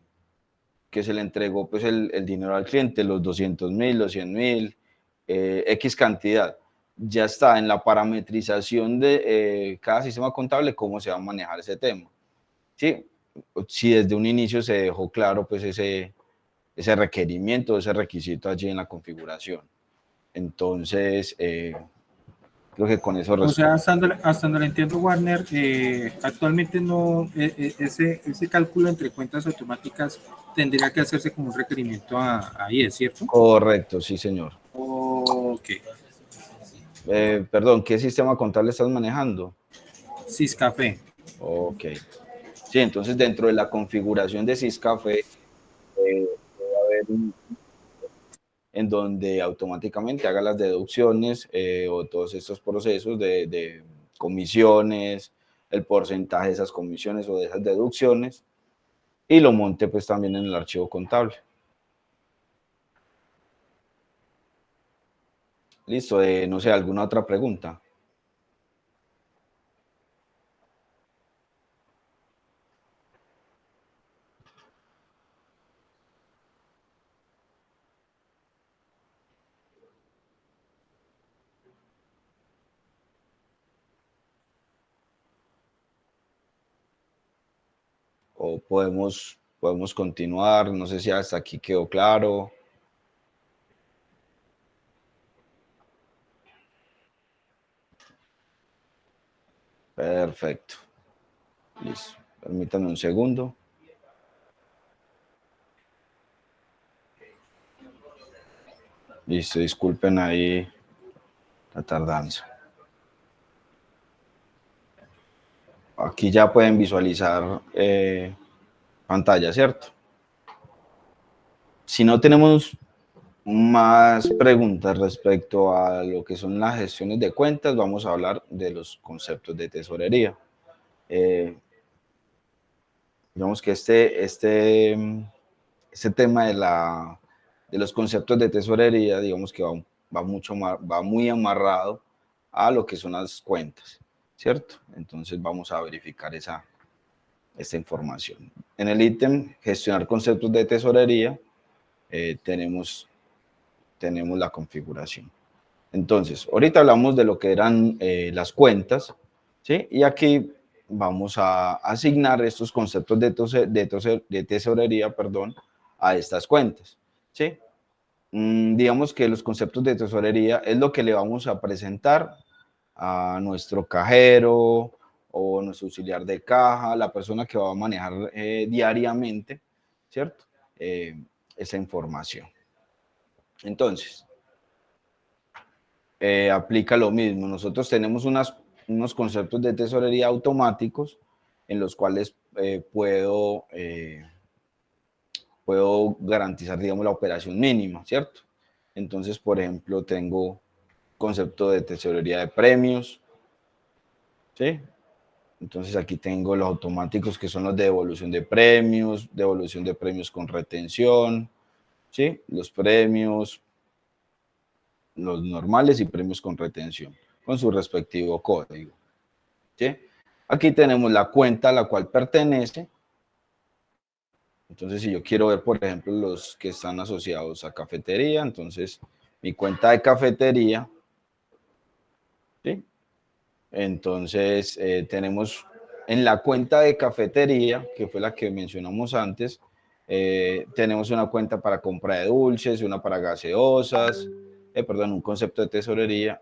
se le entregó pues el dinero al cliente, los 200.000, los 100.000, X cantidad. Ya está en la parametrización de cada sistema contable cómo se va a manejar ese tema. ¿Sí? Si desde un inicio se dejó claro pues ese requerimiento, ese requisito allí en la configuración. Entonces, creo que con eso O sea, respondo. hasta donde lo entiendo, Warner, actualmente no, ese cálculo entre cuentas automáticas tendría que hacerse como un requerimiento ahí, ¿es cierto? Correcto, sí, señor. Ok. Perdón, ¿qué sistema contable estás manejando? Syscafé. Ok. Sí, entonces dentro de la configuración de Syscafé puede haber en donde automáticamente haga las deducciones o todos estos procesos de comisiones, el porcentaje de esas comisiones o de esas deducciones, y lo monte pues también en el archivo contable. Listo, no sé, ¿alguna otra pregunta? O podemos continuar, no sé si hasta aquí quedó claro. Perfecto. Listo. Permítanme un segundo. Listo, disculpen ahí la tardanza. Aquí ya pueden visualizar pantalla, ¿cierto? Si no tenemos más preguntas respecto a lo que son las gestiones de cuentas, vamos a hablar de los conceptos de tesorería. Digamos que este tema de los conceptos de tesorería, digamos que va muy amarrado a lo que son las cuentas, ¿cierto? Entonces vamos a verificar esta información. En el ítem gestionar conceptos de tesorería tenemos la configuración. Entonces, ahorita hablamos de lo que eran las cuentas, ¿sí? Y aquí vamos a asignar estos conceptos de tesorería, perdón, a estas cuentas, ¿sí? Digamos que los conceptos de tesorería es lo que le vamos a presentar a nuestro cajero o nuestro auxiliar de caja, la persona que va a manejar diariamente, ¿cierto? Esa información. Entonces, aplica lo mismo. Nosotros tenemos unos conceptos de tesorería automáticos en los cuales puedo garantizar, digamos, la operación mínima, ¿cierto? Entonces, por ejemplo, tengo concepto de tesorería de premios, ¿sí? Entonces aquí tengo los automáticos que son los de devolución de premios con retención, ¿sí? Los premios, los normales y premios con retención, con su respectivo código, ¿sí? Aquí tenemos la cuenta a la cual pertenece. Entonces, si yo quiero ver, por ejemplo, los que están asociados a cafetería, entonces mi cuenta de cafetería, ¿sí? Entonces, tenemos en la cuenta de cafetería, que fue la que mencionamos antes, tenemos una cuenta para compra de dulces, una para gaseosas, perdón, un concepto de tesorería,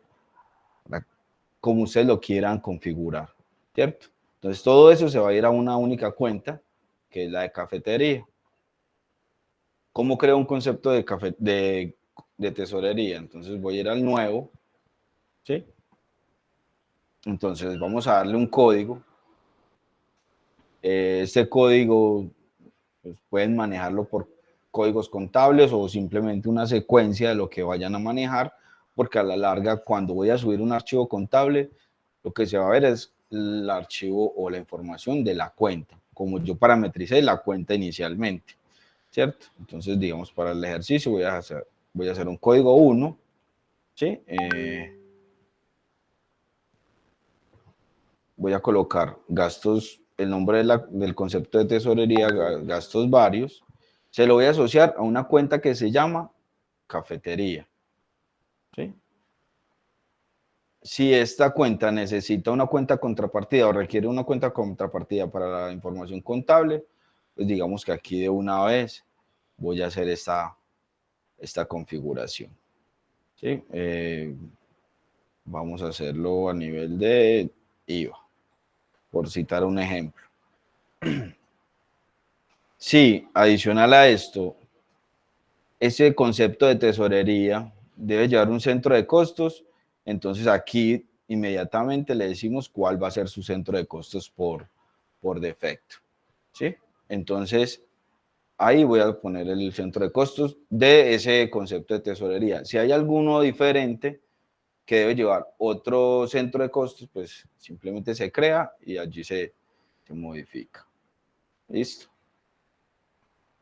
como ustedes lo quieran configurar, ¿cierto? Entonces, todo eso se va a ir a una única cuenta, que es la de cafetería. ¿Cómo creo un concepto de tesorería? Entonces, voy a ir al nuevo, ¿sí? Entonces, vamos a darle un código. Este código pues, pueden manejarlo por códigos contables o simplemente una secuencia de lo que vayan a manejar, porque a la larga, cuando voy a subir un archivo contable, lo que se va a ver es el archivo o la información de la cuenta, como yo parametricé la cuenta inicialmente, ¿cierto? Entonces, digamos, para el ejercicio voy a hacer un código 1, ¿sí? Voy a colocar gastos, el nombre del concepto de tesorería, gastos varios, se lo voy a asociar a una cuenta que se llama cafetería, ¿sí? Si esta cuenta necesita una cuenta contrapartida o requiere una cuenta contrapartida para la información contable, pues digamos que aquí de una vez voy a hacer esta configuración, ¿sí? Vamos a hacerlo a nivel de IVA, por citar un ejemplo. Sí, adicional a esto, ese concepto de tesorería debe llevar un centro de costos, entonces aquí inmediatamente le decimos cuál va a ser su centro de costos por defecto, ¿sí? Entonces, ahí voy a poner el centro de costos de ese concepto de tesorería. Si hay alguno diferente que debe llevar otro centro de costos, pues simplemente se crea y allí se modifica. ¿Listo?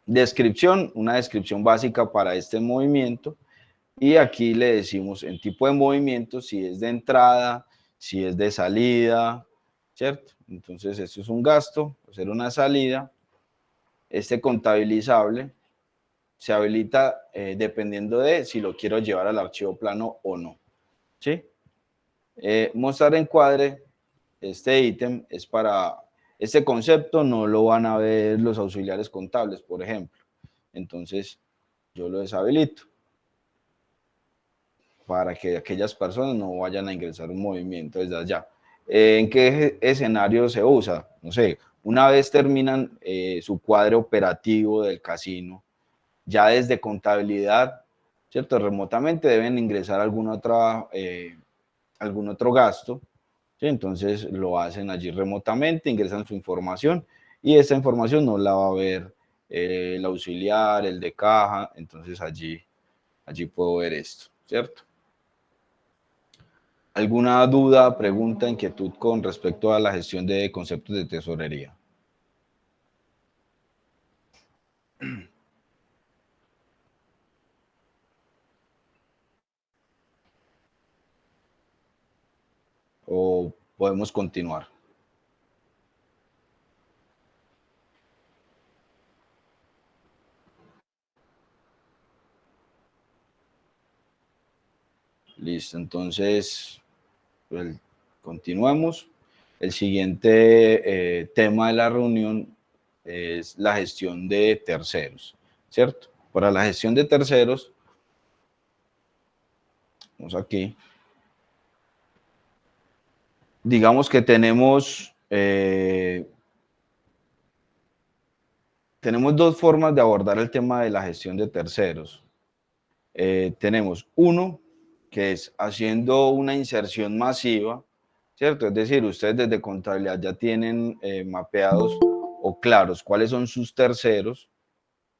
Descripción, una descripción básica para este movimiento. Y aquí le decimos en tipo de movimiento, si es de entrada, si es de salida, ¿cierto? Entonces, esto es un gasto, hacer una salida. Este contabilizable se habilita dependiendo de si lo quiero llevar al archivo plano o no, ¿sí? Mostrar encuadre, este ítem es para, este concepto no lo van a ver los auxiliares contables, por ejemplo. Entonces, yo lo deshabilito para que aquellas personas no vayan a ingresar un movimiento desde allá. ¿En qué escenario se usa? No sé, una vez terminan su cuadro operativo del casino, ya desde contabilidad, ¿cierto? Remotamente deben ingresar algún otro gasto, ¿sí? Entonces lo hacen allí remotamente, ingresan su información y esta información no la va a ver el auxiliar, el de caja, entonces allí puedo ver esto, ¿cierto? ¿Alguna duda, pregunta, inquietud con respecto a la gestión de conceptos de tesorería? ¿O podemos continuar? Listo, entonces continuemos. El siguiente tema de la reunión es la gestión de terceros, ¿cierto? Para la gestión de terceros, vamos aquí, digamos que tenemos dos formas de abordar el tema de la gestión de terceros. Tenemos uno, que es haciendo una inserción masiva, ¿cierto? Es decir, ustedes desde contabilidad ya tienen mapeados o claros cuáles son sus terceros,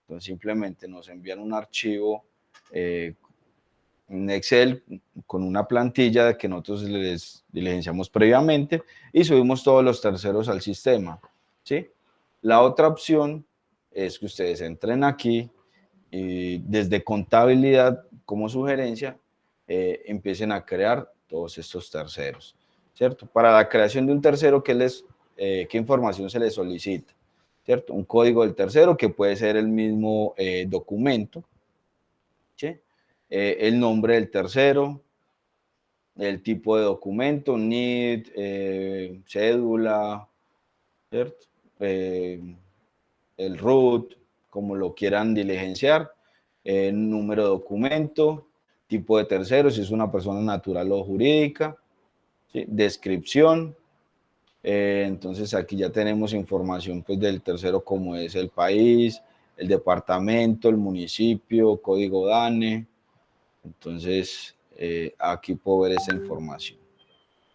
entonces simplemente nos envían un archivo en Excel con una plantilla que nosotros les diligenciamos previamente y subimos todos los terceros al sistema, ¿sí? La otra opción es que ustedes entren aquí y desde contabilidad como sugerencia empiecen a crear todos estos terceros, ¿cierto? Para la creación de un tercero, ¿qué información se les solicita? ¿Cierto? Un código del tercero que puede ser el mismo documento, ¿sí? El nombre del tercero, el tipo de documento, NID, cédula, ¿cierto? El root, como lo quieran diligenciar, número de documento, tipo de tercero, si es una persona natural o jurídica, ¿sí? Descripción. Entonces aquí ya tenemos información pues, del tercero, como es el país, el departamento, el municipio, código DANE. Entonces aquí puedo ver esa información,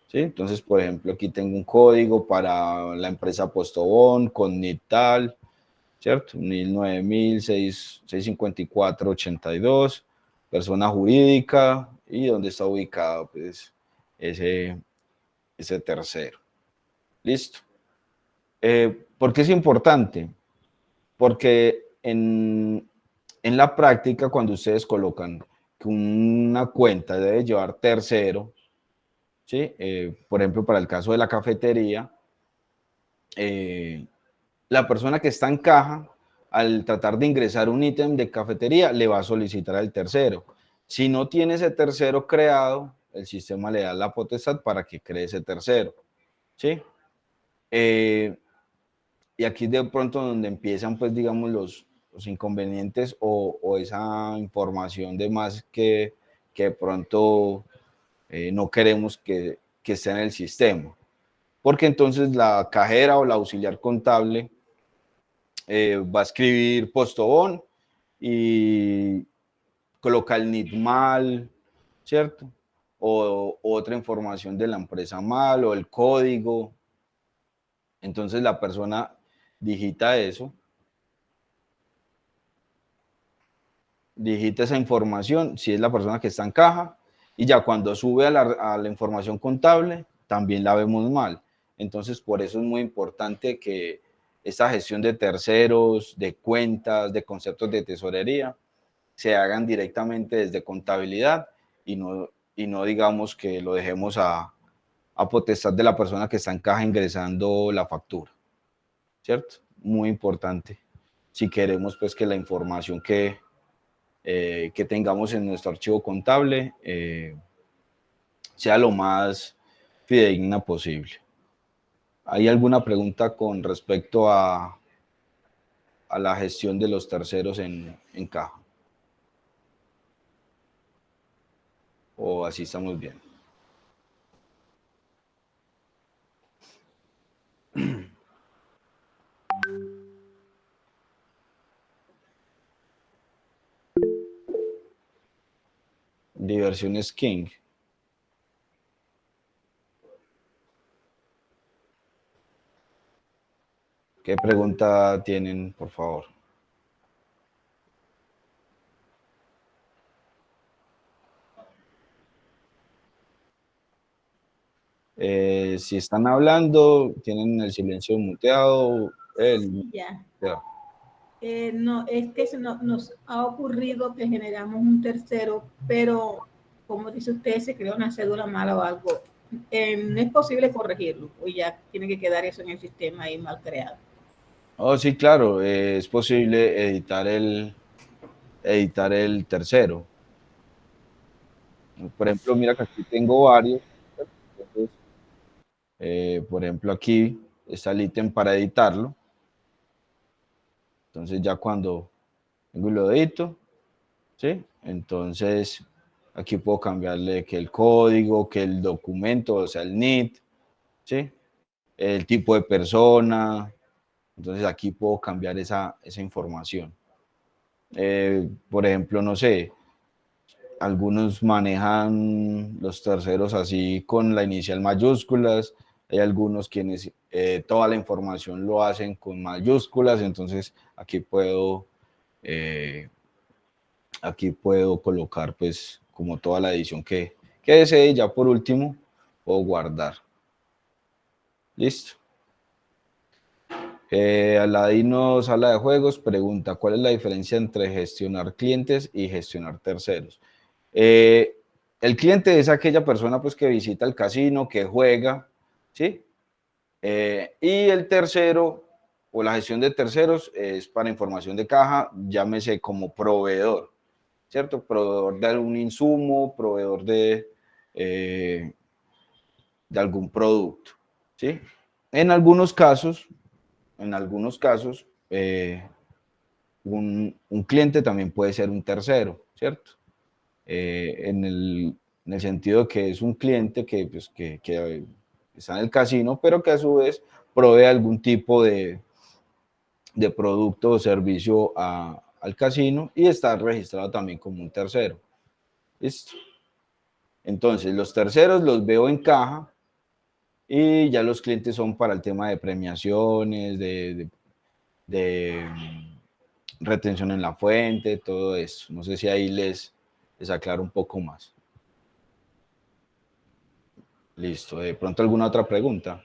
¿sí? Entonces, por ejemplo, aquí tengo un código para la empresa Postobón con NID tal, ¿cierto? 654-82, persona jurídica y dónde está ubicado pues, ese tercero. Listo. ¿Por qué es importante? Porque en la práctica, cuando ustedes colocan que una cuenta debe llevar tercero, ¿sí? Por ejemplo, para el caso de la cafetería, la persona que está en caja, al tratar de ingresar un ítem de cafetería, le va a solicitar al tercero. Si no tiene ese tercero creado, el sistema le da la potestad para que cree ese tercero, ¿sí? Y aquí de pronto donde empiezan, pues, digamos, los inconvenientes o esa información de más que de pronto no queremos que esté en el sistema. Porque entonces la cajera o la auxiliar contable va a escribir Postobón y coloca el NID mal, ¿cierto? O otra información de la empresa mal o el código. Entonces la persona digita eso, digita esa información, si es la persona que está en caja, y ya cuando sube a la información contable, también la vemos mal. Entonces, por eso es muy importante que esta gestión de terceros, de cuentas, de conceptos de tesorería, se hagan directamente desde contabilidad y no digamos que lo dejemos a potestad de la persona que está en caja ingresando la factura, ¿cierto? Muy importante. Si queremos pues que la información que tengamos en nuestro archivo contable sea lo más fidedigna posible. ¿Hay alguna pregunta con respecto a la gestión de los terceros en caja? ¿O así estamos bien? Diversiones King. ¿Qué pregunta tienen, por favor? Si están hablando, tienen el silencio muteado. Ya. Ya. No, es que nos ha ocurrido que generamos un tercero, pero como dice usted, se creó una cédula mala o algo. No es posible corregirlo, o ya tiene que quedar eso en el sistema ahí mal creado. Oh, sí, claro, es posible editar el tercero. Por ejemplo, mira que aquí tengo varios. Entonces, por ejemplo, aquí está el ítem para editarlo. Entonces ya cuando tengo y lo edito, ¿sí? Entonces aquí puedo cambiarle que el código, que el documento, o sea, el NIT, ¿sí? El tipo de persona. Entonces aquí puedo cambiar esa información. Por ejemplo, no sé, algunos manejan los terceros así con la inicial mayúsculas, hay algunos quienes toda la información lo hacen con mayúsculas, entonces aquí puedo colocar pues como toda la edición que desee, y ya por último puedo guardar. Listo. Aladino Sala de Juegos pregunta, ¿cuál es la diferencia entre gestionar clientes y gestionar terceros? El cliente es aquella persona pues que visita el casino, que juega, ¿sí? Y el tercero o la gestión de terceros es para información de caja, llámese como proveedor, ¿cierto? Proveedor de algún insumo, proveedor de algún producto, ¿sí? En algunos casos, un cliente también puede ser un tercero, ¿cierto? En el sentido de que es un cliente que está en el casino, pero que a su vez provee algún tipo de producto o servicio al casino y está registrado también como un tercero. ¿Listo? Entonces, los terceros los veo en caja y ya los clientes son para el tema de premiaciones, de retención en la fuente, todo eso. No sé si ahí les aclaro un poco más. Listo. ¿De pronto alguna otra pregunta?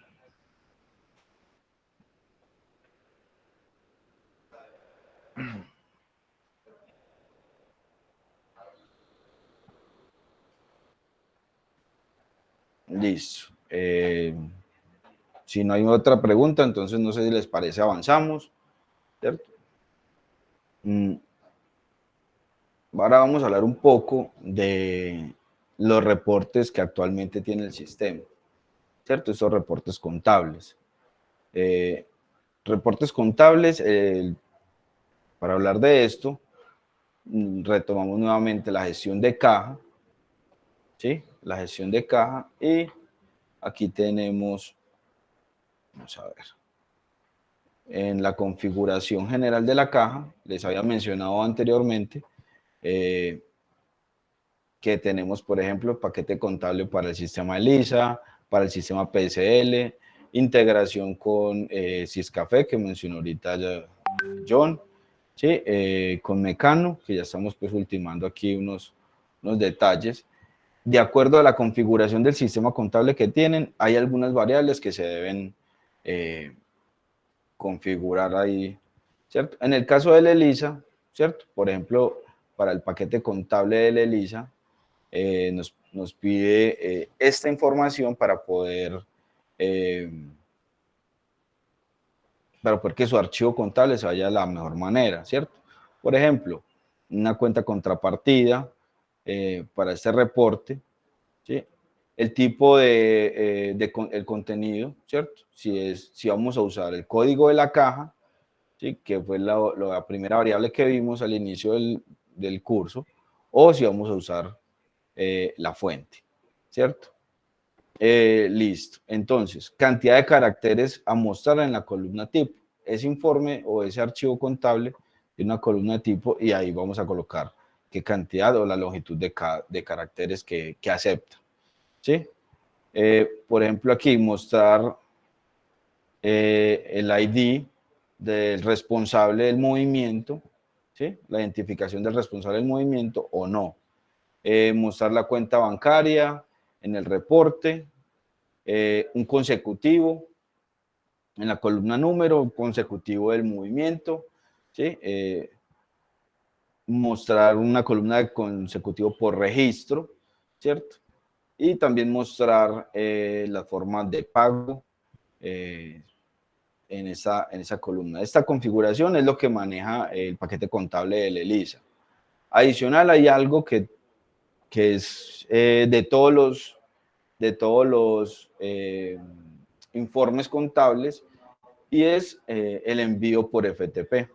Listo. Si no hay otra pregunta, entonces no sé si les parece avanzamos, ¿cierto? Ahora vamos a hablar un poco de los reportes que actualmente tiene el sistema, ¿cierto? Estos reportes contables. Reportes contables, para hablar de esto, retomamos nuevamente la gestión de caja, ¿sí? La gestión de caja y aquí tenemos, vamos a ver, en la configuración general de la caja, les había mencionado anteriormente que tenemos, por ejemplo, paquete contable para el sistema ELISA, para el sistema PSL, integración con Syscafé, que mencionó ahorita ya John, ¿sí? Con Mecano, que ya estamos pues ultimando aquí unos detalles. De acuerdo a la configuración del sistema contable que tienen, hay algunas variables que se deben configurar ahí, ¿cierto? En el caso del ELISA, ¿cierto? Por ejemplo, para el paquete contable del ELISA, nos pide esta información para poder que su archivo contable se vaya de la mejor manera, ¿cierto? Por ejemplo, una cuenta contrapartida para este reporte, ¿sí? El tipo el contenido, ¿cierto? Si vamos a usar el código de la caja, ¿sí? Que fue la primera variable que vimos al inicio del curso, o si vamos a usar la fuente, ¿cierto? Listo. Entonces, cantidad de caracteres a mostrar en la columna tipo. Ese informe o ese archivo contable de una columna tipo y ahí vamos a colocar qué cantidad o la longitud de caracteres que acepta, ¿sí? Por ejemplo, aquí mostrar el ID del responsable del movimiento, ¿sí? La identificación del responsable del movimiento o no. Mostrar la cuenta bancaria en el reporte, un consecutivo en la columna número, un consecutivo del movimiento, ¿sí? Mostrar una columna de consecutivo por registro, ¿cierto? Y también mostrar las formas de pago en esa columna. Esta configuración es lo que maneja el paquete contable del ELISA. Adicional, hay algo que que es de todos los informes contables, y es el envío por FTP.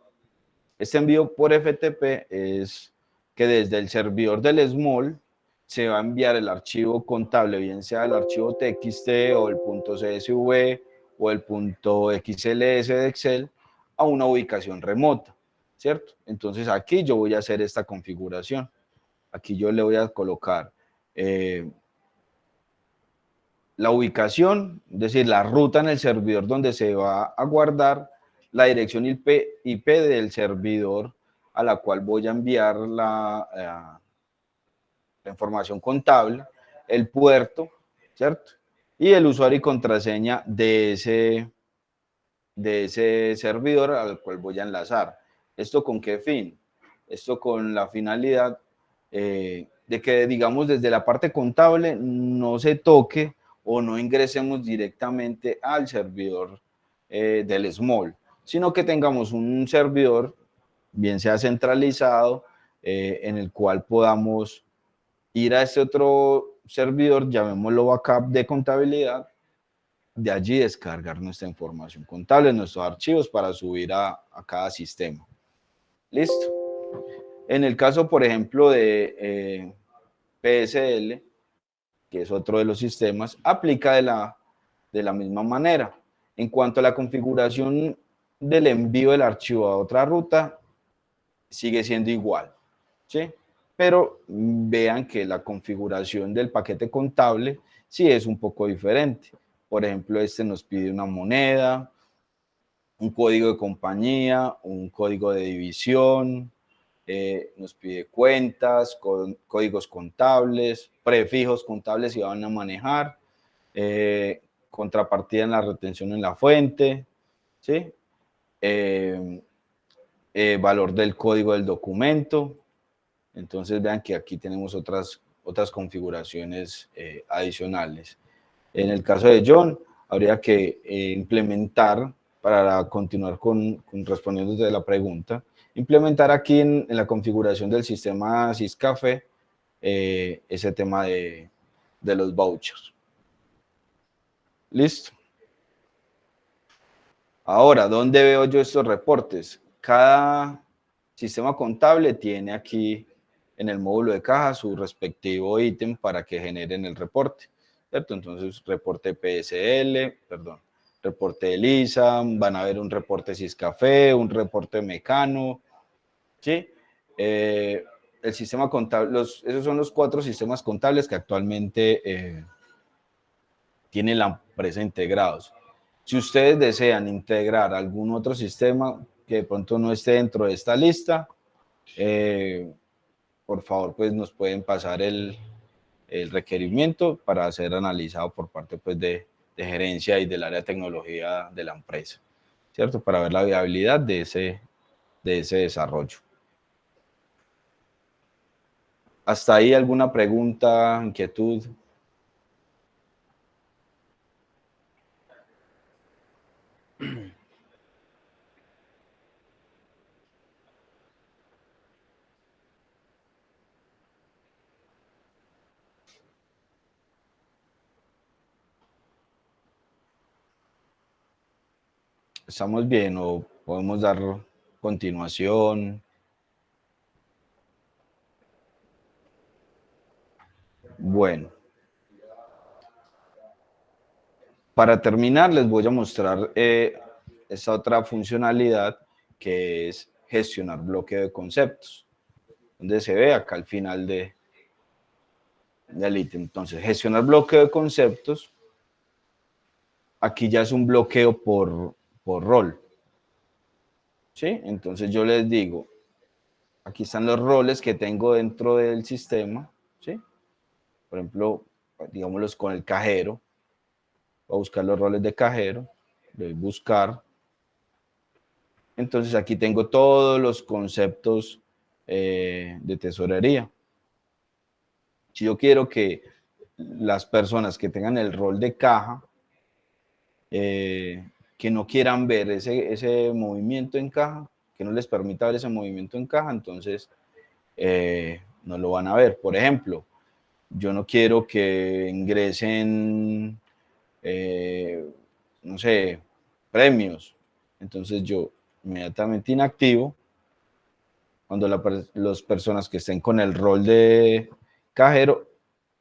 Este envío por FTP es que desde el servidor del SMOL se va a enviar el archivo contable, bien sea el archivo TXT o el .csv o el .xls de Excel, a una ubicación remota, ¿cierto? Entonces aquí yo voy a hacer esta configuración. Aquí yo le voy a colocar la ubicación, es decir, la ruta en el servidor donde se va a guardar, la dirección IP del servidor a la cual voy a enviar la información contable, el puerto, ¿cierto? Y el usuario y contraseña de ese servidor al cual voy a enlazar. ¿Esto con qué fin? Esto con la finalidad de que, digamos, desde la parte contable no se toque o no ingresemos directamente al servidor del SMOL, sino que tengamos un servidor, bien sea centralizado, en el cual podamos ir a este otro servidor, llamémoslo backup de contabilidad, de allí descargar nuestra información contable, nuestros archivos para subir a cada sistema. Listo. En el caso, por ejemplo, de PSL, que es otro de los sistemas, aplica de la misma manera. En cuanto a la configuración del envío del archivo a otra ruta, sigue siendo igual, ¿sí? Pero vean que la configuración del paquete contable sí es un poco diferente. Por ejemplo, este nos pide una moneda, un código de compañía, un código de división, nos pide cuentas, códigos contables, prefijos contables si van a manejar, contrapartida en la retención en la fuente, ¿sí? Valor del código del documento. Entonces vean que aquí tenemos otras configuraciones adicionales. En el caso de John, habría que implementar, para continuar respondiendo de la pregunta, implementar aquí en la configuración del sistema Syscafé ese tema de los vouchers. Listo. Ahora, ¿dónde veo yo estos reportes? Cada sistema contable tiene aquí en el módulo de caja su respectivo ítem para que generen el reporte, ¿cierto? Entonces, reporte PSL, perdón, reporte de Lisa, van a ver un reporte Syscafé, un reporte Mecano, ¿sí? El sistema contable, esos son los 4 sistemas contables que actualmente tiene la empresa integrados. Si ustedes desean integrar algún otro sistema que de pronto no esté dentro de esta lista, por favor, pues nos pueden pasar el requerimiento para ser analizado por parte pues, de gerencia y del área de tecnología de la empresa, ¿cierto? Para ver la viabilidad de ese desarrollo. ¿Hasta ahí alguna pregunta, inquietud? ¿Estamos bien o podemos dar continuación? Bueno. Para terminar, les voy a mostrar esta otra funcionalidad que es gestionar bloqueo de conceptos, donde se ve acá al final del ítem. Entonces, gestionar bloqueo de conceptos, aquí ya es un bloqueo por rol, ¿sí? Entonces yo les digo, aquí están los roles que tengo dentro del sistema, ¿sí? Por ejemplo, digámoslos con el cajero. Voy a buscar los roles de cajero, le doy buscar. Entonces aquí tengo todos los conceptos de tesorería. Si yo quiero que las personas que tengan el rol de caja, que no quieran ver ese movimiento en caja, que no les permita ver ese movimiento en caja, entonces no lo van a ver. Por ejemplo, yo no quiero que ingresen, no sé, premios. Entonces yo inmediatamente inactivo. Cuando las personas que estén con el rol de cajero,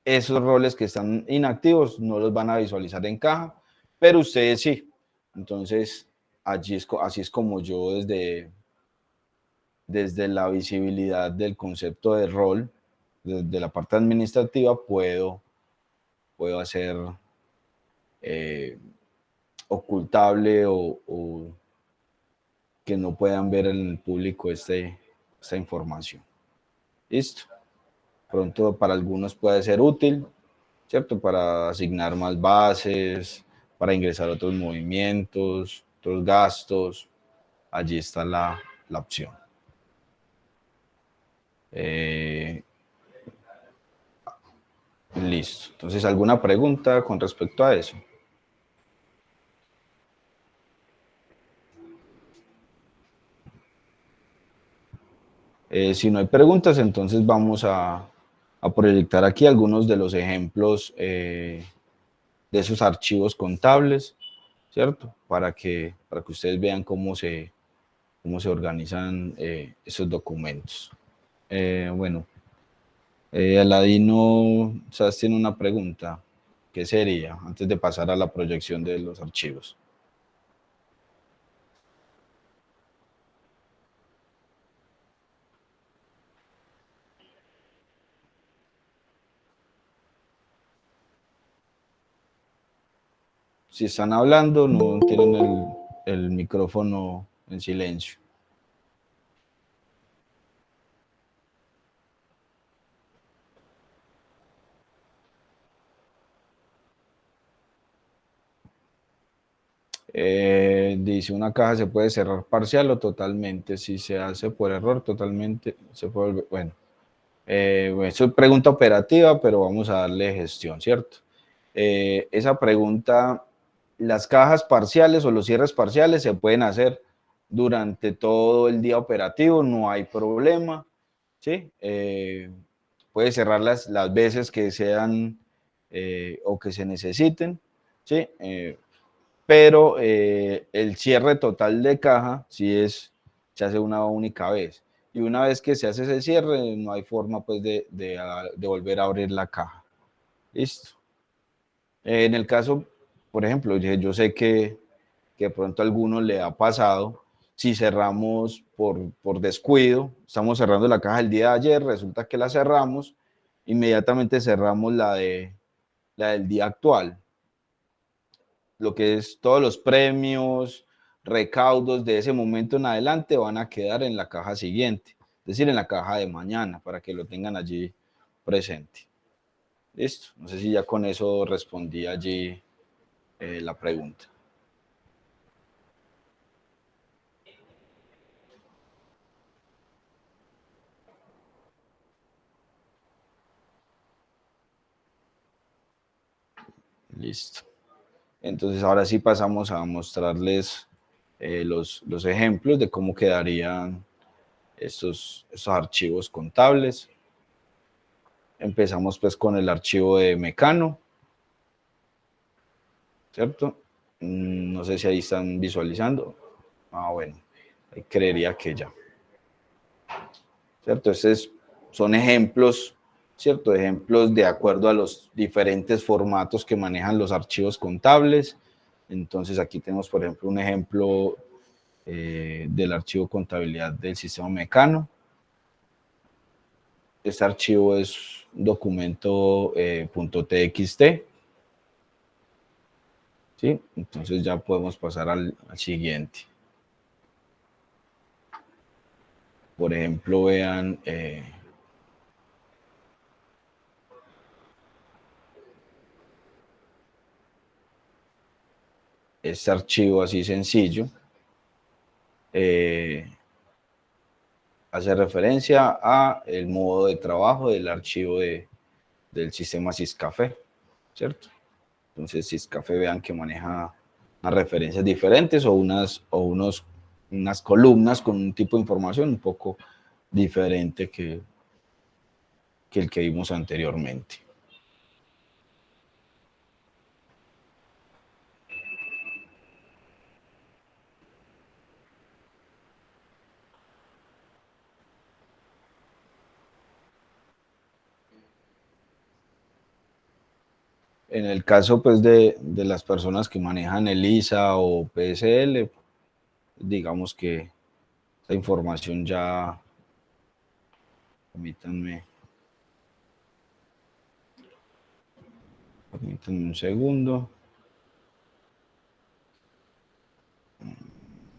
esos roles que están inactivos no los van a visualizar en caja, pero ustedes sí. Entonces, así es como yo desde la visibilidad del concepto de rol, desde la parte administrativa, puedo hacer ocultable o que no puedan ver en el público esta información. Listo. Pronto para algunos puede ser útil, ¿cierto? Para asignar más bases, para ingresar otros movimientos, otros gastos. Allí está la opción. Listo. Entonces, ¿alguna pregunta con respecto a eso? Si no hay preguntas, entonces vamos a proyectar aquí algunos de los ejemplos de esos archivos contables, ¿cierto? Para que ustedes vean cómo se organizan esos documentos. Bueno, Aladino, ¿sabes? Tiene una pregunta. ¿Qué sería? Antes de pasar a la proyección de los archivos. Si están hablando, no tienen el micrófono en silencio. Dice, una caja se puede cerrar parcial o totalmente. Si se hace por error, totalmente se puede volver. Bueno, eso es pregunta operativa, pero vamos a darle gestión, ¿cierto? Esa pregunta, las cajas parciales o los cierres parciales se pueden hacer durante todo el día operativo, no hay problema, ¿sí? Puede cerrarlas las veces que sean o que se necesiten, ¿sí? Pero el cierre total de caja se hace una única vez. Y una vez que se hace ese cierre, no hay forma pues de volver a abrir la caja. Listo. En el caso, por ejemplo, yo sé que de pronto a alguno le ha pasado, si cerramos por descuido, estamos cerrando la caja el día de ayer, resulta que la cerramos, inmediatamente cerramos la del día actual. Lo que es todos los premios, recaudos de ese momento en adelante van a quedar en la caja siguiente, es decir, en la caja de mañana, para que lo tengan allí presente. Listo, no sé si ya con eso respondí allí la pregunta. Listo. Entonces ahora sí pasamos a mostrarles los ejemplos de cómo quedarían estos archivos contables. Empezamos pues con el archivo de Mecano, ¿cierto? No sé si ahí están visualizando. Bueno, ahí creería que ya. ¿Cierto? Estos son ejemplos, ¿cierto? Ejemplos de acuerdo a los diferentes formatos que manejan los archivos contables. Entonces aquí tenemos, por ejemplo, un ejemplo del archivo contabilidad del sistema Mecano. Este archivo es un documento .txt. ¿Sí? Entonces ya podemos pasar al siguiente. Por ejemplo, vean este archivo así sencillo. Hace referencia a el modo de trabajo del archivo del sistema Syscafé, ¿cierto? Entonces Syscafé, vean que maneja unas referencias diferentes o unas columnas con un tipo de información un poco diferente que el que vimos anteriormente. En el caso pues de las personas que manejan ELISA o PSL, digamos que esta información ya, permítanme un segundo.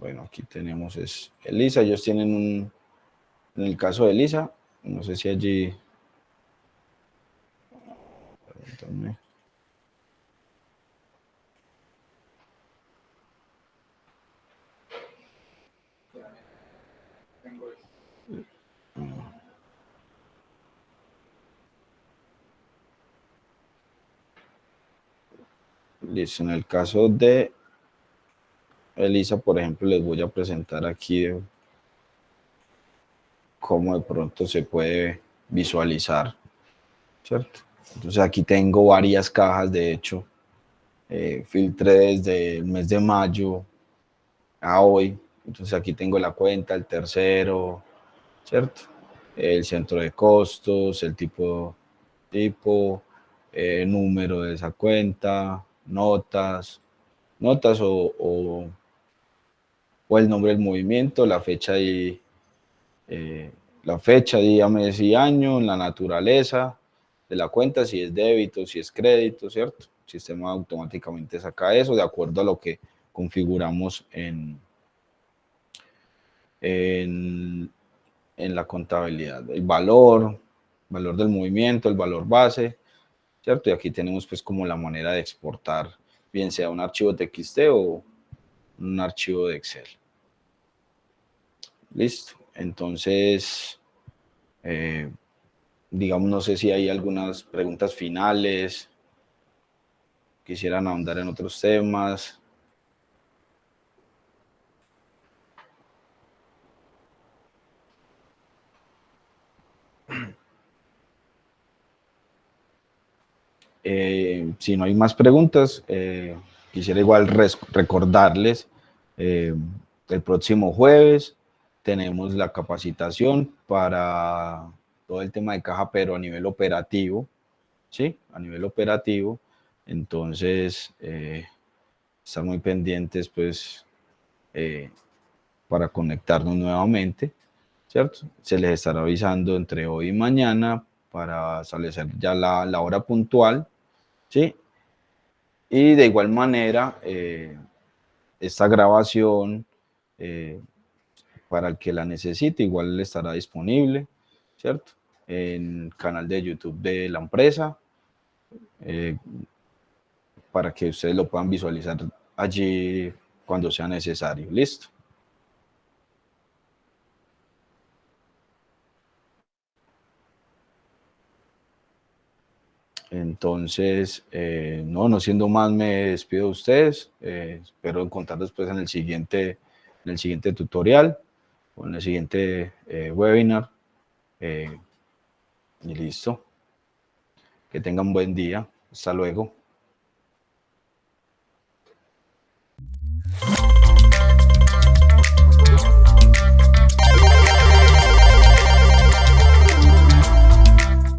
Bueno, aquí tenemos es ELISA, ellos tienen en el caso de ELISA, no sé si allí, permítanme. Listo, en el caso de ELISA, por ejemplo, les voy a presentar aquí cómo de pronto se puede visualizar, ¿cierto? Entonces aquí tengo varias cajas, de hecho, filtré desde el mes de mayo a hoy, entonces aquí tengo la cuenta, el tercero, ¿cierto? El centro de costos, el tipo, número de esa cuenta, notas o el nombre del movimiento, la fecha y día, mes y año, la naturaleza de la cuenta, si es débito, si es crédito, ¿cierto? El sistema automáticamente saca eso de acuerdo a lo que configuramos en la contabilidad. El valor del movimiento, el valor base, ¿cierto? Y aquí tenemos pues como la manera de exportar, bien sea un archivo TXT o un archivo de Excel. Listo. Entonces, digamos, no sé si hay algunas preguntas finales, quisieran ahondar en otros temas. Si no hay más preguntas, quisiera igual recordarles, el próximo jueves tenemos la capacitación para todo el tema de caja, pero a nivel operativo, ¿sí? A nivel operativo. Entonces, están muy pendientes, pues, para conectarnos nuevamente, ¿cierto? Se les estará avisando entre hoy y mañana para establecer ya la hora puntual, ¿sí? Y de igual manera, esta grabación, para el que la necesite, igual le estará disponible, ¿cierto? En el canal de YouTube de la empresa, para que ustedes lo puedan visualizar allí cuando sea necesario. ¿Listo? Entonces, no siendo más, me despido de ustedes. Espero encontrarlos después en el siguiente tutorial o en el siguiente webinar. Y listo. Que tengan un buen día. Hasta luego.